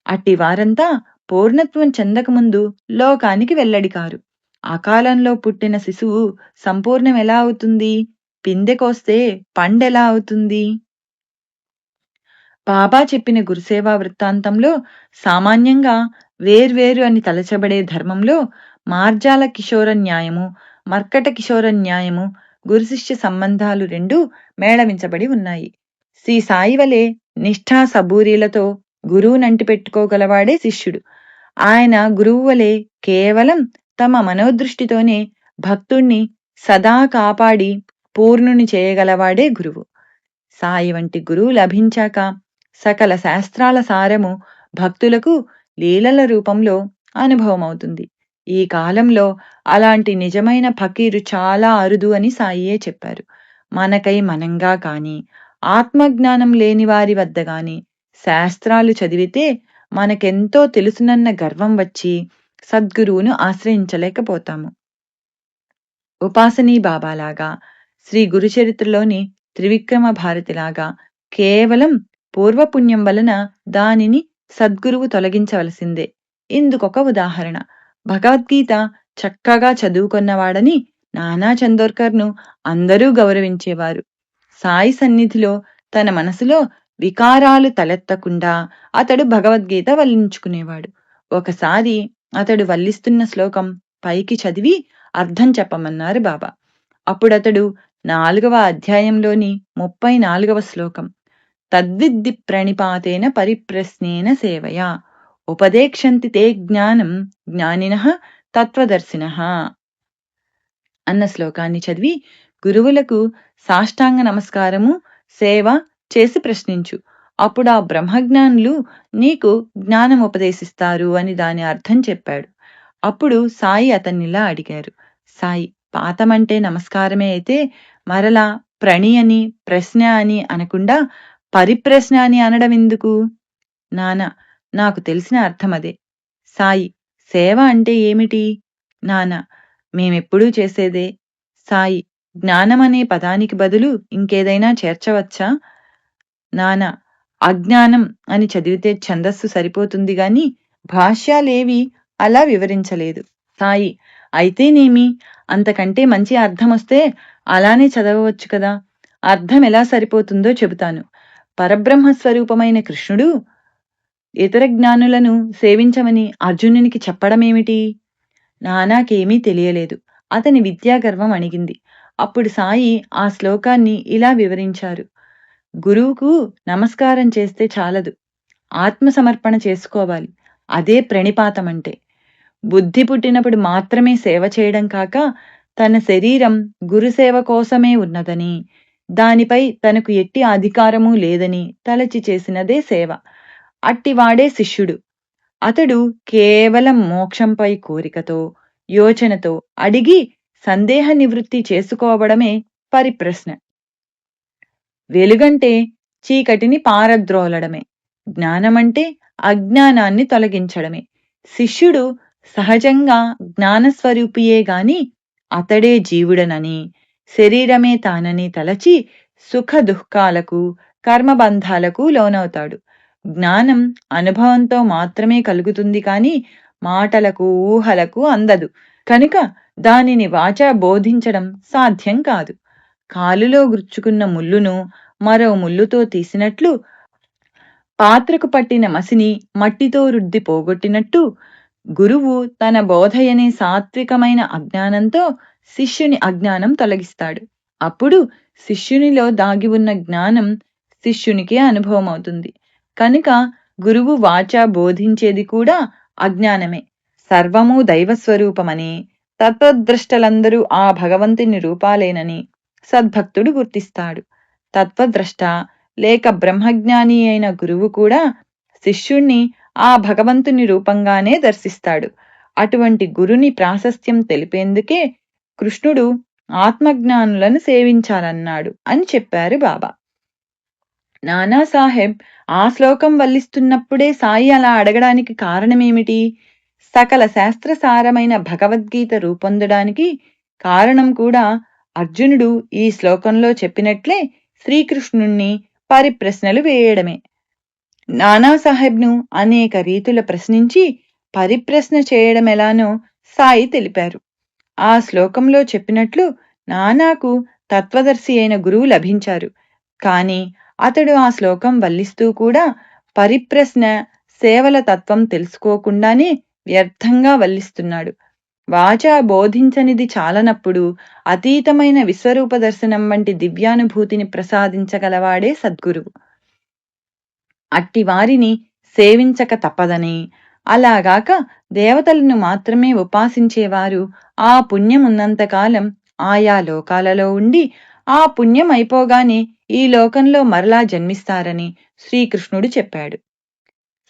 అట్టి వారంతా పూర్ణత్వం చెందకముందు లోకానికి వెల్లడి కారు. అకాలంలో పుట్టిన శిశువు సంపూర్ణం ఎలా అవుతుంది? పిందె కోస్తే పండెలా అవుతుంది? బాబా చెప్పిన గురుసేవా వృత్తాంతంలో సామాన్యంగా వేర్వేరు అని తలచబడే ధర్మంలో మార్జాల కిషోర న్యాయము, మర్కట కిషోర న్యాయము, గురుశిష్య సంబంధాలు రెండూ మేళవించబడి ఉన్నాయి. శ్రీ సాయి వలె నిష్ఠా సబూరీలతో గురువునంటి పెట్టుకోగలవాడే శిష్యుడు. ఆయన గురువు వలె కేవలం తమ మనోదృష్టితోనే భక్తుణ్ణి సదా కాపాడి పూర్ణుని చేయగలవాడే గురువు. సాయి వంటి గురువు లభించాక సకల శాస్త్రాల సారము భక్తులకు లీలల రూపంలో అనుభవమవుతుంది. ఈ కాలంలో అలాంటి నిజమైన ఫకీరు చాలా అరుదు అని సాయియే చెప్పారు. మనకై మనంగా కాని, ఆత్మజ్ఞానం లేని వారి వద్ద గాని శాస్త్రాలు చదివితే మనకెంతో తెలుసునన్న గర్వం వచ్చి సద్గురువును ఆశ్రయించలేకపోతాము. ఉపాసనీ బాబాలాగా, శ్రీ గురుచరిత్రలోని త్రివిక్రమ భారతిలాగా కేవలం పూర్వపుణ్యం వలన దానిని సద్గురువు తొలగించవలసిందే. ఇందుకొక ఉదాహరణ. భగవద్గీత చక్కగా చదువుకొన్నవాడని నానా చందోర్కర్ను అందరూ గౌరవించేవారు. సాయి సన్నిధిలో తన మనసులో వికారాలు తలెత్తకుండా అతడు భగవద్గీత వల్లించుకునేవాడు. ఒకసారి అతడు వల్లిస్తున్న శ్లోకం పైకి చదివి అర్థం చెప్పమన్నారు బాబా. అప్పుడతడు 4వ అధ్యాయంలోని 34వ శ్లోకం తద్విద్ధి ప్రణిపాతేన పరిప్రశ్నేన సేవయా ఉపదేక్షంతి తే జ్ఞానం జ్ఞానినః తత్వదర్శినః అన్న శ్లోకాన్ని చదివి గురువులకు సాష్టాంగ నమస్కారము సేవ చేసి ప్రశ్నించు. అప్పుడు ఆ బ్రహ్మజ్ఞానులు నీకు జ్ఞానం ఉపదేశిస్తారు అని దాని అర్థం చెప్పాడు. అప్పుడు సాయి అతన్నిలా అడిగారు, సాయి, పాతమంటే నమస్కారమే అయితే మరలా ప్రణి అని ప్రశ్న అని అనకుండా పరిప్రశ్న అని అనడం ఎందుకు? నాన్న, నాకు తెలిసిన అర్థం అదే. సాయి, సేవ అంటే ఏమిటి? నాన్న, మేమెప్పుడూ చేసేదే. సాయి, జ్ఞానమనే పదానికి బదులు ఇంకేదైనా చేర్చవచ్చా? నాన్న, అజ్ఞానం అని చదివితే ఛందస్సు సరిపోతుంది గాని భాష్యాలేవి అలా వివరించలేదు. సాయి, అయితేనేమి, అంతకంటే మంచి అర్థమొస్తే అలానే చదవవచ్చు కదా. అర్థం ఎలా సరిపోతుందో చెబుతాను. పరబ్రహ్మస్వరూపమైన కృష్ణుడు ఇతర జ్ఞానులను సేవించమని అర్జునునికి చెప్పడమేమిటి? నానాకేమీ తెలియలేదు. అతని విద్యాగర్వం అణిగింది. అప్పుడు సాయి ఆ శ్లోకాన్ని ఇలా వివరించారు. గురువుకు నమస్కారం చేస్తే చాలదు, ఆత్మసమర్పణ చేసుకోవాలి. అదే ప్రణిపాతమంటే. బుద్ధి పుట్టినప్పుడు మాత్రమే సేవ చేయడం కాక తన శరీరం గురుసేవ కోసమే ఉన్నదని, దానిపై తనకు ఎట్టి అధికారమూ లేదని తలచి చేసినదే సేవ. అట్టివాడే శిష్యుడు. అతడు కేవలం మోక్షంపై కోరికతో, యోచనతో అడిగి సందేహ నివృత్తి చేసుకోవడమే పరిప్రశ్న. వెలుగంటే చీకటిని పారద్రోలడమే, జ్ఞానమంటే అజ్ఞానాన్ని తొలగించడమే. శిష్యుడు సహజంగా జ్ఞానస్వరూపియే గాని అతడే జీవుడనని, శరీరమే తానని తలచి సుఖ దుఃఖాలకు, కర్మబంధాలకు లోనవుతాడు. జ్ఞానం అనుభవంతో మాత్రమే కలుగుతుంది కాని మాటలకు, ఊహలకు అందదు. కనుక దానిని వాచా బోధించడం సాధ్యం కాదు. కాలులో గుచ్చుకున్న ముల్లును మరో ముల్లుతో తీసినట్లు, పాత్రకు పట్టిన మసిని మట్టితో రుద్ది పోగొట్టినట్టు, గురువు తన బోధయనే సాత్వికమైన అజ్ఞానంతో శిష్యుని అజ్ఞానం తొలగిస్తాడు. అప్పుడు శిష్యునిలో దాగి ఉన్న జ్ఞానం శిష్యునికే అనుభవమవుతుంది. కనుక గురువు వాచా బోధించేది కూడా అజ్ఞానమే. సర్వము దైవస్వరూపమని, తత్వద్రష్టలందరూ ఆ భగవంతుని రూపాలేనని సద్భక్తుడు గుర్తిస్తాడు. తత్వద్రష్ట లేక బ్రహ్మజ్ఞాని అయిన గురువు కూడా శిష్యుణ్ణి ఆ భగవంతుని రూపంగానే దర్శిస్తాడు. అటువంటి గురుని ప్రాశస్త్యం తెలిపేందుకే కృష్ణుడు ఆత్మజ్ఞానులను సేవించాలన్నాడు అని చెప్పారు బాబా. నానాసాహెబ్ ఆ శ్లోకం వల్లిస్తున్నప్పుడే సాయి అలా అడగడానికి కారణమేమిటి? సకల శాస్త్రసారమైన భగవద్గీత రూపొందడానికి కారణం కూడా అర్జునుడు ఈ శ్లోకంలో చెప్పినట్లే శ్రీకృష్ణుణ్ణి పరిప్రశ్నలు వేయడమే. నానాసాహెబ్ను అనేక రీతుల ప్రశ్నించి పరిప్రశ్న చేయడమెలానో సాయి తెలిపారు. ఆ శ్లోకంలో చెప్పినట్లు నానాకు తత్వదర్శి అయిన గురువు లభించారు. కాని అతడు ఆ శ్లోకం వల్లిస్తూ కూడా పరిప్రశ్న సేవల తత్వం తెలుసుకోకుండానే వ్యర్థంగా వల్లిస్తున్నాడు. వాచా బోధించనిది చాలనప్పుడు అతీతమైన విశ్వరూప దర్శనం వంటి దివ్యానుభూతిని ప్రసాదించగలవాడే సద్గురువు. అట్టి వారిని సేవించక తప్పదని, అలాగాక దేవతలను మాత్రమే ఉపాసించేవారు ఆ పుణ్యమున్నంతకాలం ఆయా లోకాలలో ఉండి ఆ పుణ్యం అయిపోగానే ఈ లోకంలో మరలా జన్మిస్తారని శ్రీకృష్ణుడు చెప్పాడు.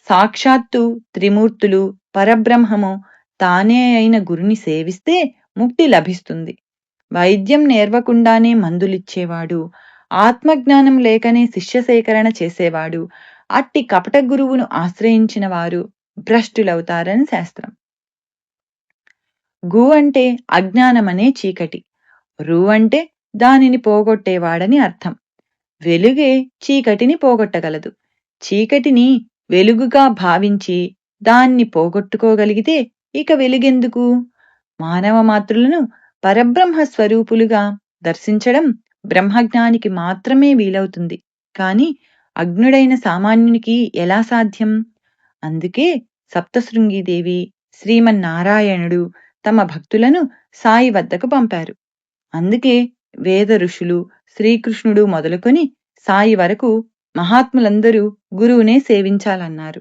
సాక్షాత్తు త్రిమూర్తులు పరబ్రహ్మము తానే అయిన గురుని సేవిస్తే ముక్తి లభిస్తుంది. వైద్యం నేర్వకుండానే మందులిచ్చేవాడు, ఆత్మజ్ఞానం లేకనే శిష్య సేకరణ చేసేవాడు, అట్టి కపట గురువును ఆశ్రయించిన వారు భ్రష్టులవుతారని శాస్త్రం. గు అంటే అజ్ఞానమనే చీకటి, రు అంటే దానిని పోగొట్టేవాడని అర్థం. వెలుగే చీకటిని పోగొట్టగలదు. చీకటిని వెలుగుగా భావించి దాన్ని పోగొట్టుకోగలిగితే ఇక వెలుగెందుకు? మానవ మాతృలను పరబ్రహ్మ స్వరూపులుగా దర్శించడం బ్రహ్మజ్ఞానికి మాత్రమే వీలవుతుంది. కాని అజ్ఞుడైన సామాన్యునికి ఎలా సాధ్యం? అందుకే సప్తశృంగీదేవి, శ్రీమన్నారాయణుడు తమ భక్తులను సాయి వద్దకు పంపారు. అందుకే వేద ఋషులు, శ్రీకృష్ణుడు మొదలుకొని సాయి వరకు మహాత్ములందరూ గురువునే సేవించాలన్నారు.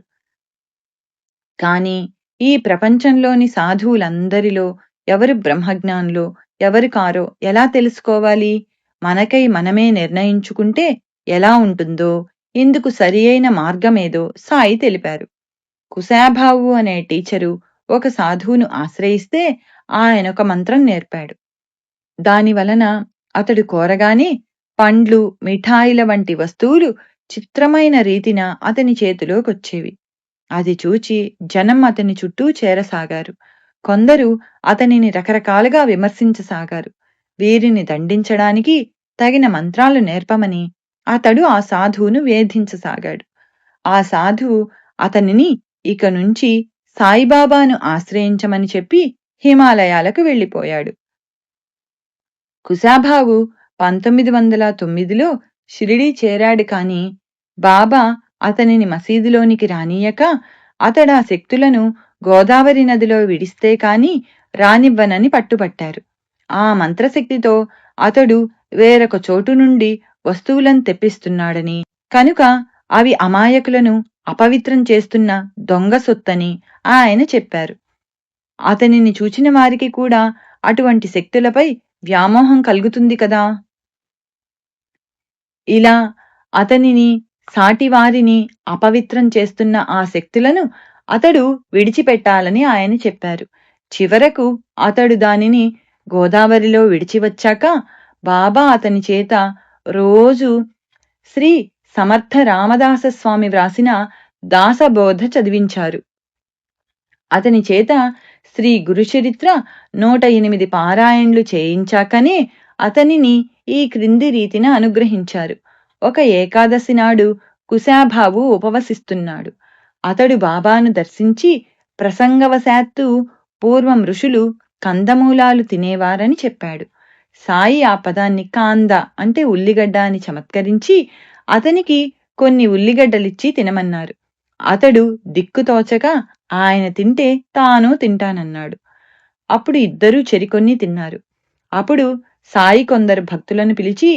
కాని ఈ ప్రపంచంలోని సాధువులందరిలో ఎవరు బ్రహ్మజ్ఞానులో ఎవరు కారో ఎలా తెలుసుకోవాలి? మనకై మనమే నిర్ణయించుకుంటే ఎలా ఉంటుందో, ఇందుకు సరి అయిన మార్గమేదో సాయి తెలిపారు. కుశాభావు అనే టీచరు ఒక సాధువును ఆశ్రయిస్తే ఆయనొక మంత్రం నేర్పాడు. దానివలన అతడు కోరగానే పండ్లు, మిఠాయిల వంటి వస్తువులు చిత్రమైన రీతిన అతని చేతిలోకొచ్చేవి. అది చూచి జనం అతని చుట్టూ చేరసాగారు. కొందరు అతనిని రకరకాలుగా విమర్శించసాగారు. వీరిని దండించడానికి తగిన మంత్రాలు నేర్పమని అతడు ఆ సాధువును వేధించసాగాడు. ఆ సాధువు అతనిని ఇక నుంచి సాయిబాబాను ఆశ్రయించమని చెప్పి హిమాలయాలకు వెళ్ళిపోయాడు. కుశాభావు 1909లో షిరిడీ చేరాడు. కాని బాబా అతనిని మసీదులోనికి రానీయక అతడా శక్తులను గోదావరి నదిలో విడిస్తే కాని రానివ్వనని పట్టుబట్టారు. ఆ మంత్రశక్తితో అతడు వేరొక చోటు నుండి వస్తువులను తెప్పిస్తున్నాడని, కనుక అవి అమాయకులను అపవిత్రం చేస్తున్న దొంగ సొత్తని ఆయన చెప్పారు. అతనిని చూచిన వారికి కూడా అటువంటి శక్తులపై వ్యామోహం కలుగుతుంది కదా. ఇలా అతనిని, సాటివారిని అపవిత్రం చేస్తున్న ఆ శక్తులను అతడు విడిచిపెట్టాలని ఆయన చెప్పారు. చివరకు అతడు దానిని గోదావరిలో విడిచివచ్చాక బాబా అతని చేత రోజు శ్రీ సమర్థ రామదాస స్వామి వ్రాసిన దాసబోధ చదివించారు. అతని చేత శ్రీ గురుచరిత్ర 108 పారాయణలు చేయించాకనే అతనిని ఈ క్రింది రీతిన అనుగ్రహించారు. ఒక ఏకాదశి నాడు కుశాభావు ఉపవసిస్తున్నాడు. అతడు బాబాను దర్శించి ప్రసంగవశాత్తు పూర్వం ఋషులు కందమూలాలు తినేవారని చెప్పాడు. సాయి ఆ పదాన్ని కాంద అంటే ఉల్లిగడ్డ అని చమత్కరించి అతనికి కొన్ని ఉల్లిగడ్డలిచ్చి తినమన్నారు. అతడు దిక్కుతోచక ఆయన తింటే తాను తింటానన్నాడు. అప్పుడు ఇద్దరూ చెరికొన్ని తిన్నారు. అప్పుడు సాయి కొందరు భక్తులను పిలిచి,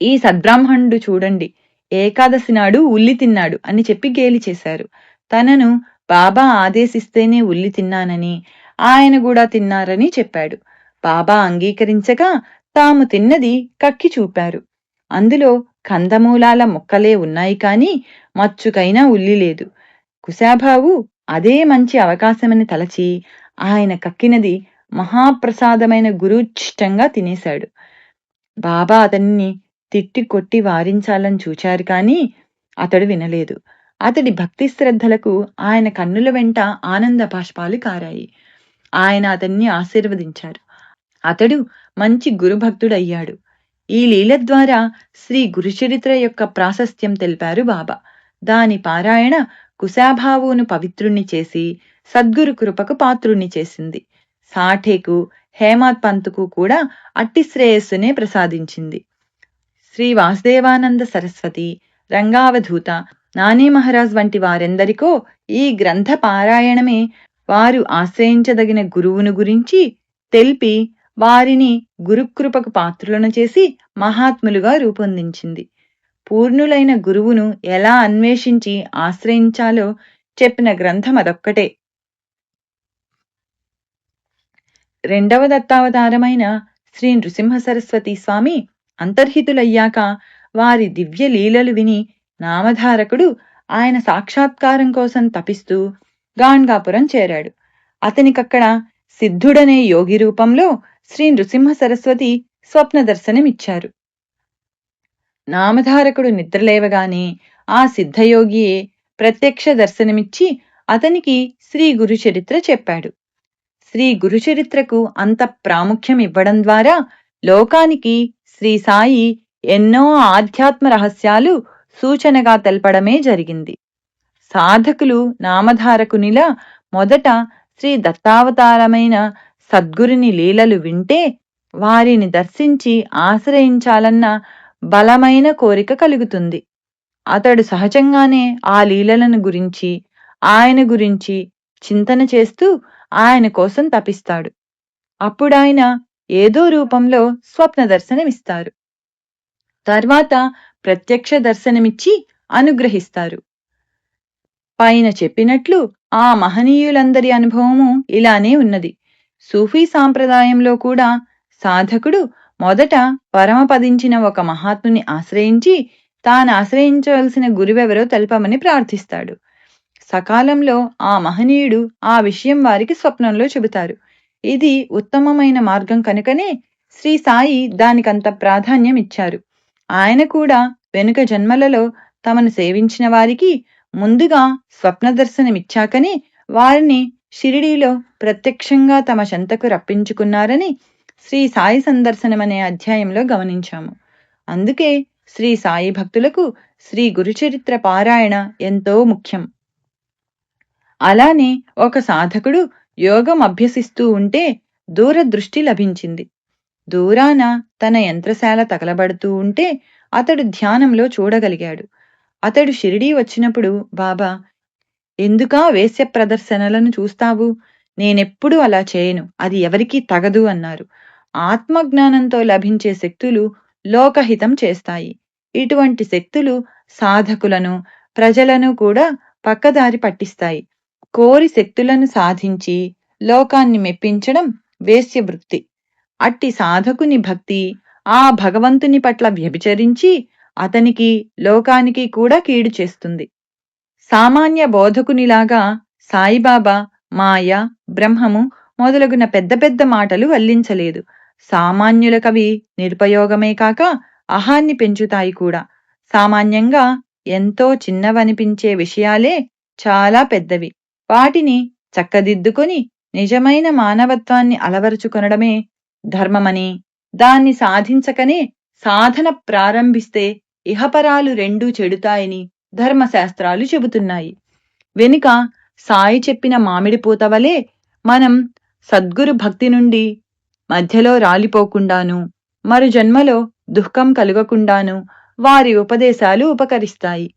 ఈ సద్బ్రాహ్మణుడు చూడండి, ఏకాదశి నాడు ఉల్లి తిన్నాడు అని చెప్పి గేలి చేశారు. తనను బాబా ఆదేశిస్తేనే ఉల్లి తిన్నానని, ఆయన కూడా తిన్నారని చెప్పాడు. బాబా అంగీకరించక తాము తిన్నది కక్కి చూపారు. అందులో కందమూలాల ముక్కలే ఉన్నాయి కాని మచ్చుకైనా ఉల్లి లేదు. కుశాభావు అదే మంచి అవకాశమని తలచి ఆయన కక్కినది మహాప్రసాదమైన గురుచ్చిష్టంగా తినేశాడు. బాబా అతన్ని తిట్టి కొట్టి వారించాలని చూచారు కాని అతడు వినలేదు. అతడి భక్తి శ్రద్ధలకు ఆయన కన్నుల వెంట ఆనంద బాష్పాలు కారాయి. ఆయన అతన్ని ఆశీర్వదించారు. అతడు మంచి గురుభక్తుడయ్యాడు. ఈ లీల ద్వారా శ్రీ గురుచరిత్ర యొక్క ప్రాశస్త్యం తెలిపారు బాబా. దాని పారాయణ కుశాభావును పవిత్రుణ్ణి చేసి సద్గురు కృపకు పాత్రుణ్ణి చేసింది. సాఠేకు హేమాత్ పంత్కు కూడా అట్టి శ్రేయస్సునే ప్రసాదించింది. శ్రీ వాసుదేవానంద సరస్వతి, రంగావధూత, నానీ మహారాజ్ వంటి వారెందరికో ఈ గ్రంథ పారాయణమే వారు ఆశ్రయించదగిన గురువును గురించి తెలిపి వారిని గురుకృపకు పాత్రులను చేసి మహాత్ములుగా రూపొందించింది. పూర్ణులైన గురువును ఎలా అన్వేషించి ఆశ్రయించాలో చెప్పిన గ్రంథం అదొక్కటే. రెండవ దత్తావతారమైన శ్రీ నృసింహ సరస్వతి స్వామి అంతర్హితులయ్యాక వారి దివ్య లీలలు విని నామధారకుడు ఆయన సాక్షాత్కారం కోసం తపిస్తూ గాణ్గాపురం చేరాడు. అతనికక్కడ సిద్ధుడనే యోగి రూపంలో శ్రీ నృసింహ సరస్వతి స్వప్న దర్శనమిచ్చారు. నామధారకుడు నిద్రలేవగానే ఆ సిద్ధయోగియే ప్రత్యక్ష దర్శనమిచ్చి అతనికి శ్రీ గురుచరిత్ర చెప్పాడు. శ్రీ గురుచరిత్రకు అంత ప్రాముఖ్యం ఇవ్వడం ద్వారా లోకానికి శ్రీ సాయి ఎన్నో ఆధ్యాత్మ రహస్యాలు సూచనగా తెలపడమే జరిగింది. సాధకులు నామధారకునిలా మొదట శ్రీ దత్తావతారమైన సద్గురుని లీలలు వింటే వారిని దర్శించి ఆశ్రయించాలన్న బలమైన కోరిక కలుగుతుంది. అతడు సహజంగానే ఆ లీలలను గురించి, ఆయన గురించి చింతన చేస్తూ ఆయన కోసం తపిస్తాడు. అప్పుడాయన ఏదో రూపంలో స్వప్న దర్శనమిస్తారు. తర్వాత ప్రత్యక్ష దర్శనమిచ్చి అనుగ్రహిస్తారు. పైన చెప్పినట్లు ఆ మహనీయులందరి అనుభవము ఇలానే ఉన్నది. సూఫీ సాంప్రదాయంలో కూడా సాధకుడు మొదట పరమపదించిన ఒక మహాత్ముని ఆశ్రయించి తాను ఆశ్రయించవలసిన గురువెవరో తెలపమని ప్రార్థిస్తాడు. సకాలంలో ఆ మహనీయుడు ఆ విషయం వారికి స్వప్నంలో చెబుతారు. ఇది ఉత్తమమైన మార్గం కనుకనే శ్రీ సాయి దానికంత ప్రాధాన్యం ఇచ్చారు. ఆయన కూడా వెనుక జన్మలలో తమను సేవించిన వారికి ముందుగా స్వప్న దర్శనమిచ్చాకనే వారిని షిరిడీలో ప్రత్యక్షంగా తమ చెంతకు రప్పించుకున్నారని శ్రీ సాయి సందర్శనమనే అధ్యాయంలో గమనించాము. అందుకే శ్రీ సాయి భక్తులకు శ్రీ గురుచరిత్ర పారాయణ ఎంతో ముఖ్యం. అలానే ఒక సాధకుడు యోగం అభ్యసిస్తూ ఉంటే దూరదృష్టి లభించింది. దూరాన తన యంత్రశాల తగలబడుతూ ఉంటే అతడు ధ్యానంలో చూడగలిగాడు. అతడు షిరిడీ వచ్చినప్పుడు, బాబా, ఎందుకా వేశ్య ప్రదర్శనలను చూస్తావు? నేనెప్పుడూ అలా చేయను, అది ఎవరికీ తగదు అన్నారు. ఆత్మజ్ఞానంతో లభించే శక్తులు లోకహితం చేస్తాయి. ఇటువంటి శక్తులు సాధకులను, ప్రజలను కూడా పక్కదారి పట్టిస్తాయి. కోరి శక్తులను సాధించి లోకాన్ని మెప్పించడం వేశ్య వృత్తి. అట్టి సాధకుని భక్తి ఆ భగవంతుని పట్ల వ్యభిచరించి అతనికి, లోకానికి కూడా కీడు చేస్తుంది. సామాన్య బోధకునిలాగా సాయిబాబా మాయ, బ్రహ్మము మొదలగున పెద్ద పెద్ద మాటలు వల్లించలేదు. సామాన్యులకవి నిరుపయోగమే కాక అహాన్ని పెంచుతాయి కూడా. సామాన్యంగా ఎంతో చిన్నవనిపించే విషయాలే చాలా పెద్దవి. వాటిని చక్కదిద్దుకొని నిజమైన మానవత్వాన్ని అలవరుచుకొనడమే ధర్మమని, దాన్ని సాధించకనే సాధన ప్రారంభిస్తే ఇహపరాలు రెండూ చెడుతాయని ధర్మశాస్త్రాలు చెబుతున్నాయి. వెనుక సాయి చెప్పిన మామిడి పూతవలే మనం సద్గురు భక్తి నుండి మధ్యలో రాలిపోకుండాను, మరు జన్మలో దుఃఖం కలుగకుండాను వారి ఉపదేశాలు ఉపకరిస్తాయి.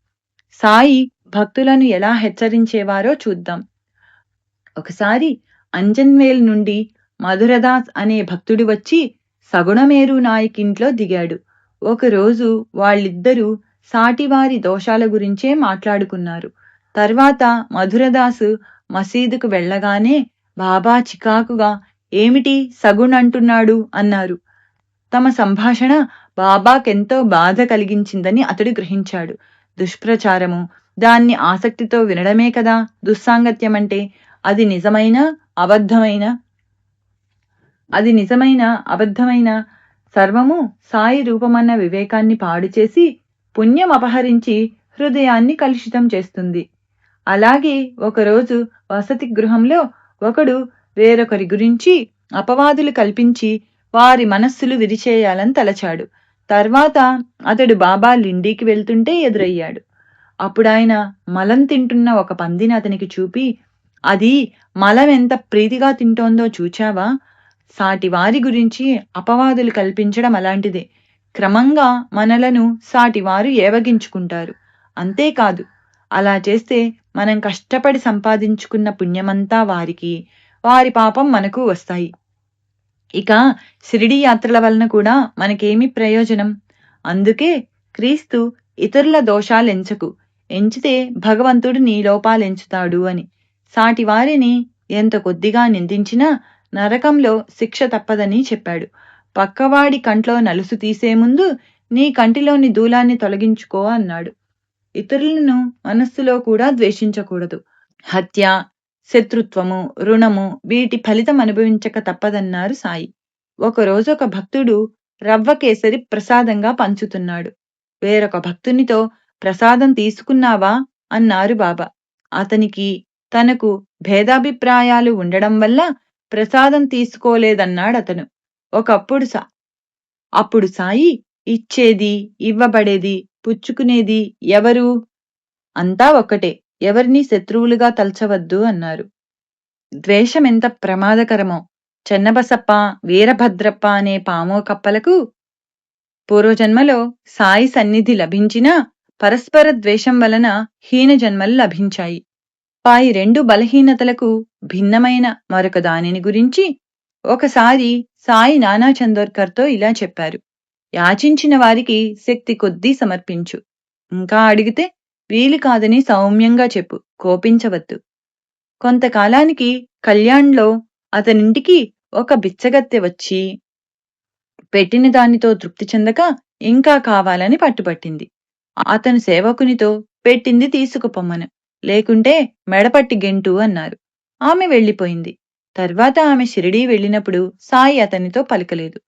సాయి భక్తులను ఎలా హెచ్చరించేవారో చూద్దాం. ఒకసారి అంజన్వేల్ నుండి మధురదాస్ అనే భక్తుడు వచ్చి సగుణమేరు నాయకింట్లో దిగాడు. ఒకరోజు వాళ్ళిద్దరూ సాటివారి దోషాల గురించే మాట్లాడుకున్నారు. తర్వాత మధురదాసు మసీదుకు వెళ్ళగానే బాబా చికాకుగా, ఏమిటి సగుణ్ అంటున్నాడు అన్నారు. తమ సంభాషణ బాబాకెంతో బాధ కలిగించిందని అతడు గ్రహించాడు. దుష్ప్రచారము, దాన్ని ఆసక్తితో వినడమే కదా దుస్సాంగత్యమంటే. అది నిజమైన అబద్ధమైన సర్వము సాయి రూపమన్న వివేకాన్ని పాడుచేసి పుణ్యం అపహరించి హృదయాన్ని కలుషితం చేస్తుంది. అలాగే ఒకరోజు వసతి గృహంలో ఒకడు వేరొకరి గురించి అపవాదులు కల్పించి వారి మనస్సులు విరిచేయాలని తలచాడు. తర్వాత అతడు బాబా లిండీకి వెళ్తుంటే ఎదురయ్యాడు. అప్పుడాయన మలం తింటున్న ఒక పందిని అతనికి చూపి, అది మలం ఎంత ప్రీతిగా తింటోందో చూచావా? సాటి వారి గురించి అపవాదులు కల్పించడం అలాంటిదే. క్రమంగా మనలను సాటివారు ఏవగించుకుంటారు. అంతేకాదు, అలా చేస్తే మనం కష్టపడి సంపాదించుకున్న పుణ్యమంతా వారికి, వారి పాపం మనకు వస్తాయి. ఇక షిరిడీ యాత్రల వలన కూడా మనకేమి ప్రయోజనం? అందుకే క్రీస్తు ఇతరుల దోషాలెంచకు, ఎంచితే భగవంతుడు నీ లోపాలెంచుతాడు అని. సాటి వారిని ఎంత కొద్దిగా నిందించినా నరకంలో శిక్ష తప్పదని చెప్పాడు. పక్కవాడి కంట్లో నలుసు తీసే ముందు నీ కంటిలోని దూలాన్ని తొలగించుకో అన్నాడు. ఇతరులను మనస్సులో కూడా ద్వేషించకూడదు. హత్య, శత్రుత్వము, రుణము వీటి ఫలితం అనుభవించక తప్పదన్నారు సాయి. ఒకరోజు ఒక భక్తుడు రవ్వ కేసరి ప్రసాదంగా పంచుతున్నాడు. వేరొక భక్తునితో ప్రసాదం తీసుకున్నావా అన్నారు బాబా. అతనికి తనకు భేదాభిప్రాయాలు ఉండడం వల్ల ప్రసాదం తీసుకోలేదన్నాడతను. అప్పుడు సాయి, ఇచ్చేది, ఇవ్వబడేది, పుచ్చుకునేది ఎవరు? అంతా ఒక్కటే, ఎవరిని శత్రువులుగా తలచవద్దు అన్నారు. ద్వేషమెంత ప్రమాదకరమో చెన్నబసప్ప, వీరభద్రప్ప అనే పామో కప్పలకు పూర్వజన్మలో సాయి సన్నిధి లభించినా పరస్పర ద్వేషం వలన హీన జన్మలు లభించాయి. పై రెండు బలహీనతలకు భిన్నమైన మరొక దానిని గురించి ఒకసారి సాయి నానా చందోర్కర్తో ఇలా చెప్పారు. యాచించిన వారికి శక్తి కొద్దీ సమర్పించు. ఇంకా అడిగితే వీలు కాదని సౌమ్యంగా చెప్పు, కోపించవద్దు. కొంతకాలానికి కళ్యాణ్లో అతనింటికి ఒక బిచ్చగత్తె వచ్చి పెట్టిన దానితో తృప్తి చెందక ఇంకా కావాలని పట్టుపట్టింది. అతను సేవకునితో పెట్టింది తీసుకుపొమ్మను, లేకుంటే మెడపట్టి గెంటు అన్నారు. ఆమె వెళ్ళిపోయింది. తర్వాత ఆమె షిరిడీ వెళ్ళినప్పుడు సాయి అతనితో పలకలేదు.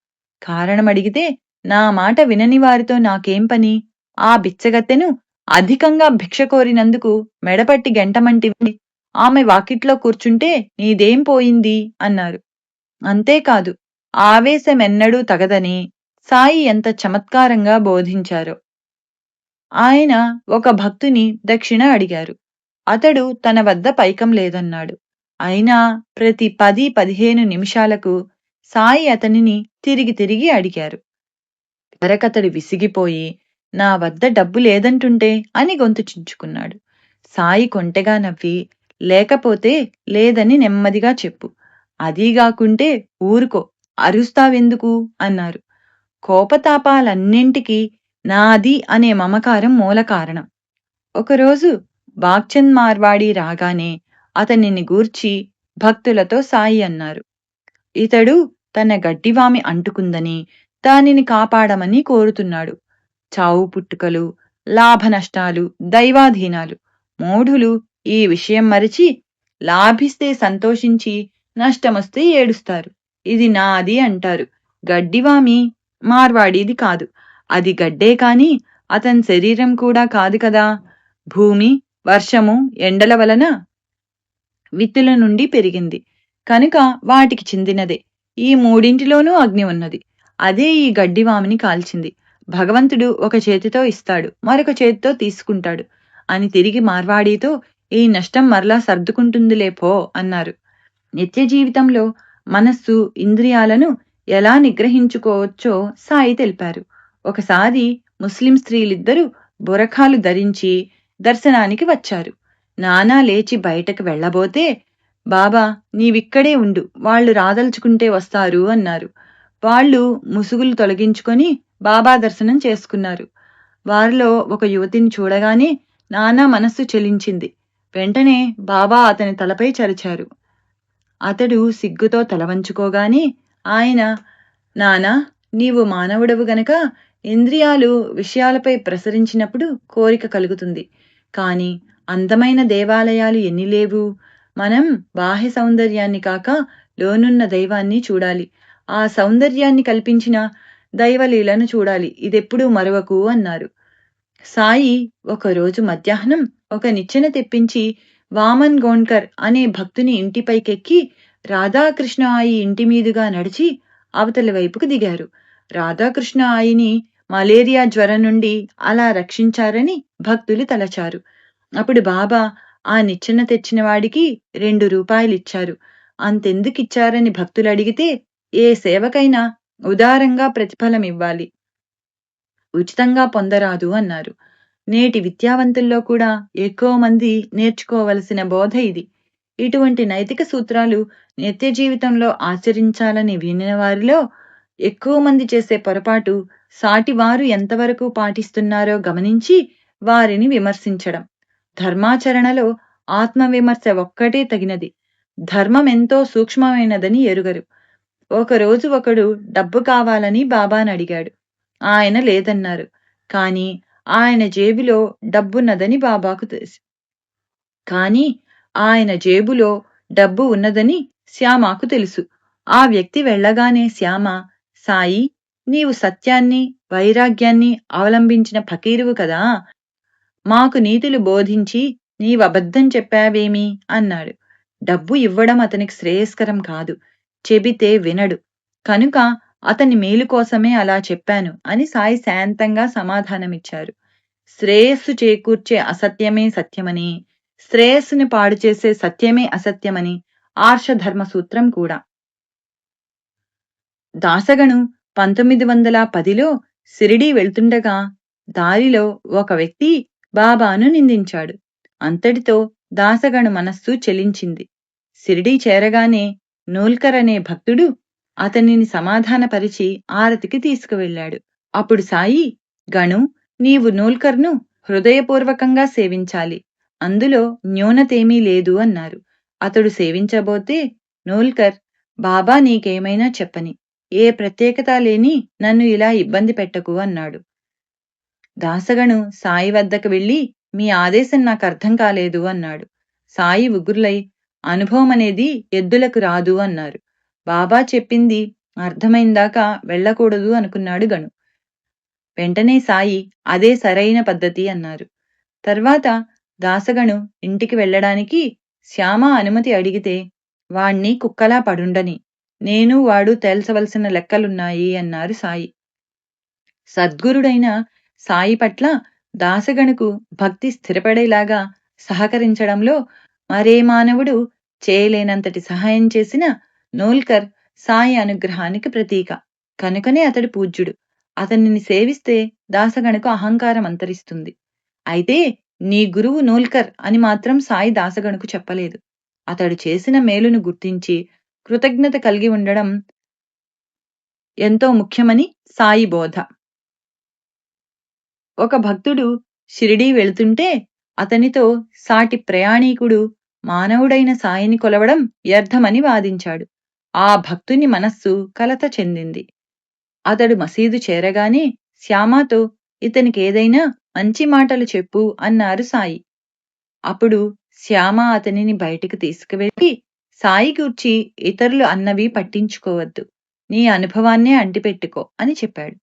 కారణమడిగితే, నా మాట వినని వారితో నాకేం పని? ఆ బిచ్చగత్తెను అధికంగా భిక్ష కోరినందుకు మెడపట్టి గెంటమంటివి, ఆమె వాకిట్లో కూర్చుంటే నీదేం పోయింది అన్నారు. అంతేకాదు, ఆవేశమెన్నడూ తగదని సాయి ఎంత చమత్కారంగా బోధించారో. ఆయన ఒక భక్తుని దక్షిణ అడిగారు. అతడు తన వద్ద పైకం లేదన్నాడు. అయినా ప్రతి 10-15 నిమిషాలకు సాయి అతనిని తిరిగి తిరిగి అడిగారు. చివరకతడు విసిగిపోయి, నా వద్ద డబ్బు లేదంటుంటే అని గొంతు చించుకున్నాడు. సాయి కొంటెగా నవ్వి, లేకపోతే లేదని నెమ్మదిగా చెప్పు, అదీగాకుంటే ఊరుకో, అరుస్తావెందుకు అన్నారు. కోపతాపాలన్నింటికీ నాది అనే మమకారం మూల కారణం. ఒకరోజు బాగ్చంద్ మార్వాడి రాగానే అతనిని గూర్చి భక్తులతో సాయి అన్నారు. ఇతడు తన గడ్డివామి అంటుకుందని దానిని కాపాడమని కోరుతున్నాడు. చావు పుట్టుకలు, లాభనష్టాలు, దైవాధీనాలు. మూఢులు ఈ విషయం మరిచి లాభిస్తే సంతోషించి నష్టమొస్తే ఏడుస్తారు. ఇది నాది అంటారు. గడ్డివామి మార్వాడిది కాదు. అది గడ్డే కాని అతని శరీరం కూడా కాదు కదా. భూమి, వర్షము, ఎండల వలన విత్తుల నుండి పెరిగింది కనుక వాటికి చెందినదే. ఈ మూడింటిలోనూ అగ్ని ఉన్నది. అదే ఈ గడ్డివామిని కాల్చింది. భగవంతుడు ఒక చేతితో ఇస్తాడు, మరొక చేతితో తీసుకుంటాడు అని తిరిగి మార్వాడితో, ఈ నష్టం మరలా సర్దుకుంటుందిలే పో అన్నారు. నిత్య జీవితంలో మనస్సు, ఇంద్రియాలను ఎలా నిగ్రహించుకోవచ్చో సాయి తెలిపారు. ఒకసారి ముస్లిం స్త్రీలిద్దరూ బురఖాలు ధరించి దర్శనానికి వచ్చారు. నానా లేచి బయటకు వెళ్లబోతే, బాబా నీవిక్కడే ఉండు, వాళ్ళు రాదలుచుకుంటే వస్తారు అన్నారు. వాళ్ళు ముసుగులు తొలగించుకొని బాబా దర్శనం చేసుకున్నారు. వారిలో ఒక యువతిని చూడగానే నానా మనస్సు చెలించింది. వెంటనే బాబా అతని తలపై చరిచారు. అతడు సిగ్గుతో తలవంచుకోగానే ఆయన, నానా, నీవు మానవుడవు గనక ఇంద్రియాలు విషయాలపై ప్రసరించినప్పుడు కోరిక కలుగుతుంది. కాని అందమైన దేవాలయాలు ఎన్ని లేవు. మనం బాహ్య సౌందర్యాన్ని కాక లోనున్న దైవాన్ని చూడాలి. ఆ సౌందర్యాన్ని కల్పించిన దైవలీలను చూడాలి. ఇదెప్పుడూ మరవకు అన్నారు. సాయి ఒకరోజు మధ్యాహ్నం ఒక నిచ్చెన తెప్పించి వామన్ గోండ్కర్ అనే భక్తుని ఇంటిపైకెక్కి రాధాకృష్ణ ఆయి ఇంటి మీదుగా నడిచి అవతలి వైపుకు దిగారు. రాధాకృష్ణ ఆయిని మలేరియా జ్వరం నుండి అలా రక్షించారని భక్తులు తలచారు. అప్పుడు బాబా ఆ నిచ్చెన తెచ్చిన వాడికి 2 రూపాయలిచ్చారు. అంతెందుకిచ్చారని భక్తులు అడిగితే, ఏ సేవకైనా ఉదారంగా ప్రతిఫలమివ్వాలి, ఉచితంగా పొందరాదు అన్నారు. నేటి విద్యావంతుల్లో కూడా ఎక్కువ మంది నేర్చుకోవలసిన బోధ ఇది. ఇటువంటి నైతిక సూత్రాలు నిత్య జీవితంలో ఆచరించాలని వినిన వారిలో ఎక్కువ మంది చేసే పొరపాటు సాటివారు ఎంతవరకు పాటిస్తున్నారో గమనించి వారిని విమర్శించడం. ధర్మాచరణలో ఆత్మవిమర్శ ఒక్కటే తగినది. ధర్మం ఎంతో సూక్ష్మమైనదని ఎరుగరు. ఒకరోజు ఒకడు డబ్బు కావాలని బాబాను అడిగాడు. ఆయన లేదన్నారు. కాని ఆయన జేబులో డబ్బున్నదని బాబాకు తెలుసు. కాని ఆయన జేబులో డబ్బు ఉన్నదని శ్యామకు తెలుసు. ఆ వ్యక్తి వెళ్ళగానే శ్యామ, సాయి, నీవు సత్యాన్ని, వైరాగ్యాన్ని అవలంబించిన ఫకీరువు కదా, మాకు నీతులు బోధించి నీవబద్ధం చెప్పావేమి అన్నాడు. డబ్బు ఇవ్వడం అతనికి శ్రేయస్కరం కాదు. చెబితే వినడు. కనుక అతని మేలు కోసమే అలా చెప్పాను అని సాయి శాంతంగా సమాధానమిచ్చారు. శ్రేయస్సు చేకూర్చే అసత్యమే సత్యమని, శ్రేయస్సుని పాడు చేసే సత్యమే అసత్యమని ఆర్షధర్మ సూత్రం కూడా. దాసగను 1910లో షిరిడీ వెళ్తుండగా దారిలో ఒక వ్యక్తి బాబాను నిందించాడు. అంతటితో దాసగను మనస్సు చెలించింది. షిరిడీ చేరగానే నూల్కర్ అనే భక్తుడు అతనిని సమాధానపరిచి ఆరతికి తీసుకువెళ్ళాడు. అప్పుడు సాయి, గణు, నీవు నూల్కర్ను హృదయపూర్వకంగా సేవించాలి, అందులో న్యూనతేమీ లేదు అన్నారు. అతడు సేవించబోతే నూల్కర్, బాబా నీకేమైనా చెప్పని, ఏ ప్రత్యేకత లేని నన్ను ఇలా ఇబ్బంది పెట్టకు అన్నాడు. దాసగను సాయి వద్దకు వెళ్ళి, మీ ఆదేశం నాకు అర్థం కాలేదు అన్నాడు. సాయి ఉగ్రులై, అనుభవం అనేది ఎద్దులకు రాదు అన్నారు. బాబా చెప్పింది అర్థమైందాకా వెళ్ళకూడదు అనుకున్నాడు గణు. వెంటనే సాయి అదే సరైన పద్ధతి అన్నారు. తర్వాత దాసగను ఇంటికి వెళ్ళడానికి శ్యామ అనుమతి అడిగితే, వాణ్ణి కుక్కలా పడుండని, నేను వాడు తేల్చవలసిన లెక్కలున్నాయి అన్నారు సాయి. సద్గురుడైన సాయి పట్ల దాసగనుకు భక్తి స్థిరపడేలాగా సహకరించడంలో మరే మానవుడు చేయలేనంతటి సహాయం చేసిన నూల్కర్ సాయి అనుగ్రహానికి ప్రతీక. కనుకనే అతడు పూజ్యుడు. అతనిని సేవిస్తే దాసగనుకు అహంకారం అంతరిస్తుంది. అయితే నీ గురువు నూల్కర్ అని మాత్రం సాయి దాసగనుకు చెప్పలేదు. అతడు చేసిన మేలును గుర్తించి కృతజ్ఞత కలిగి ఉండడం ఎంతో ముఖ్యమని సాయి బోధ. ఒక భక్తుడు షిరిడీ వెళుతుంటే అతనితో సాటి ప్రయాణీకుడు మానవుడైన సాయిని కొలవడం వ్యర్థమని వాదించాడు. ఆ భక్తుని మనస్సు కలత చెందింది. అతడు మసీదు చేరగానే శ్యామతో, ఇతనికేదైనా మంచి మాటలు చెప్పు అన్నారు సాయి. అప్పుడు శ్యామ అతనిని బయటికి తీసుకువెళ్ళి, సాయి గూర్చి ఇతరులు అన్నవి పట్టించుకోవద్దు, నీ అనుభవాన్నే అంటిపెట్టుకో అని చెప్పాడు.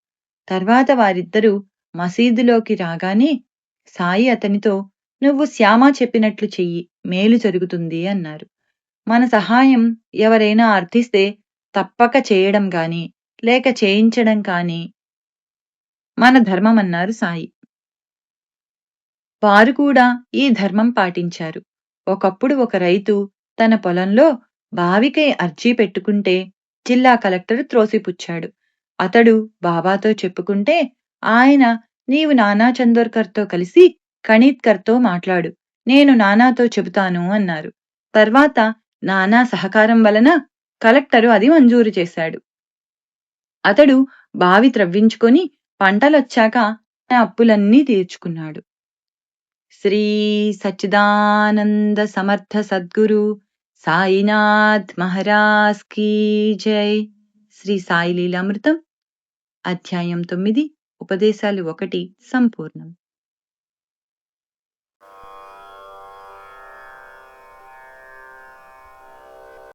తర్వాత వారిద్దరూ మసీదులోకి రాగానే సాయి అతనితో, నువ్వు శ్యామ చెప్పినట్లు చెయ్యి, మేలు జరుగుతుంది అన్నారు. మన సహాయం ఎవరైనా అర్థిస్తే తప్పక చేయడం గాని, లేక చేయించడం కాని మన ధర్మమన్నారు సాయి. వారు కూడా ఈ ధర్మం పాటించారు. ఒకప్పుడు ఒక రైతు తన పొలంలో బావికై అర్జీ పెట్టుకుంటే జిల్లా కలెక్టర్ త్రోసిపుచ్చాడు. అతడు బాబాతో చెప్పుకుంటే ఆయన, నీవు నానా చందోర్కర్తో కలిసి కణీత్కర్తో మాట్లాడు, నేను నానాతో చెబుతాను అన్నారు. తర్వాత నానా సహకారం వలన కలెక్టరు అది మంజూరు చేశాడు. అతడు బావి త్రవ్వించుకొని పంటలొచ్చాక తన అప్పులన్నీ తీర్చుకున్నాడు. శ్రీ సచ్చిదానంద సమర్థ సద్గురు సాయినాథ్ మహారాజ్ కీ జై. శ్రీ సాయి లీలామృతం అధ్యాయం 9 ఉపదేశాలు 1 సంపూర్ణం.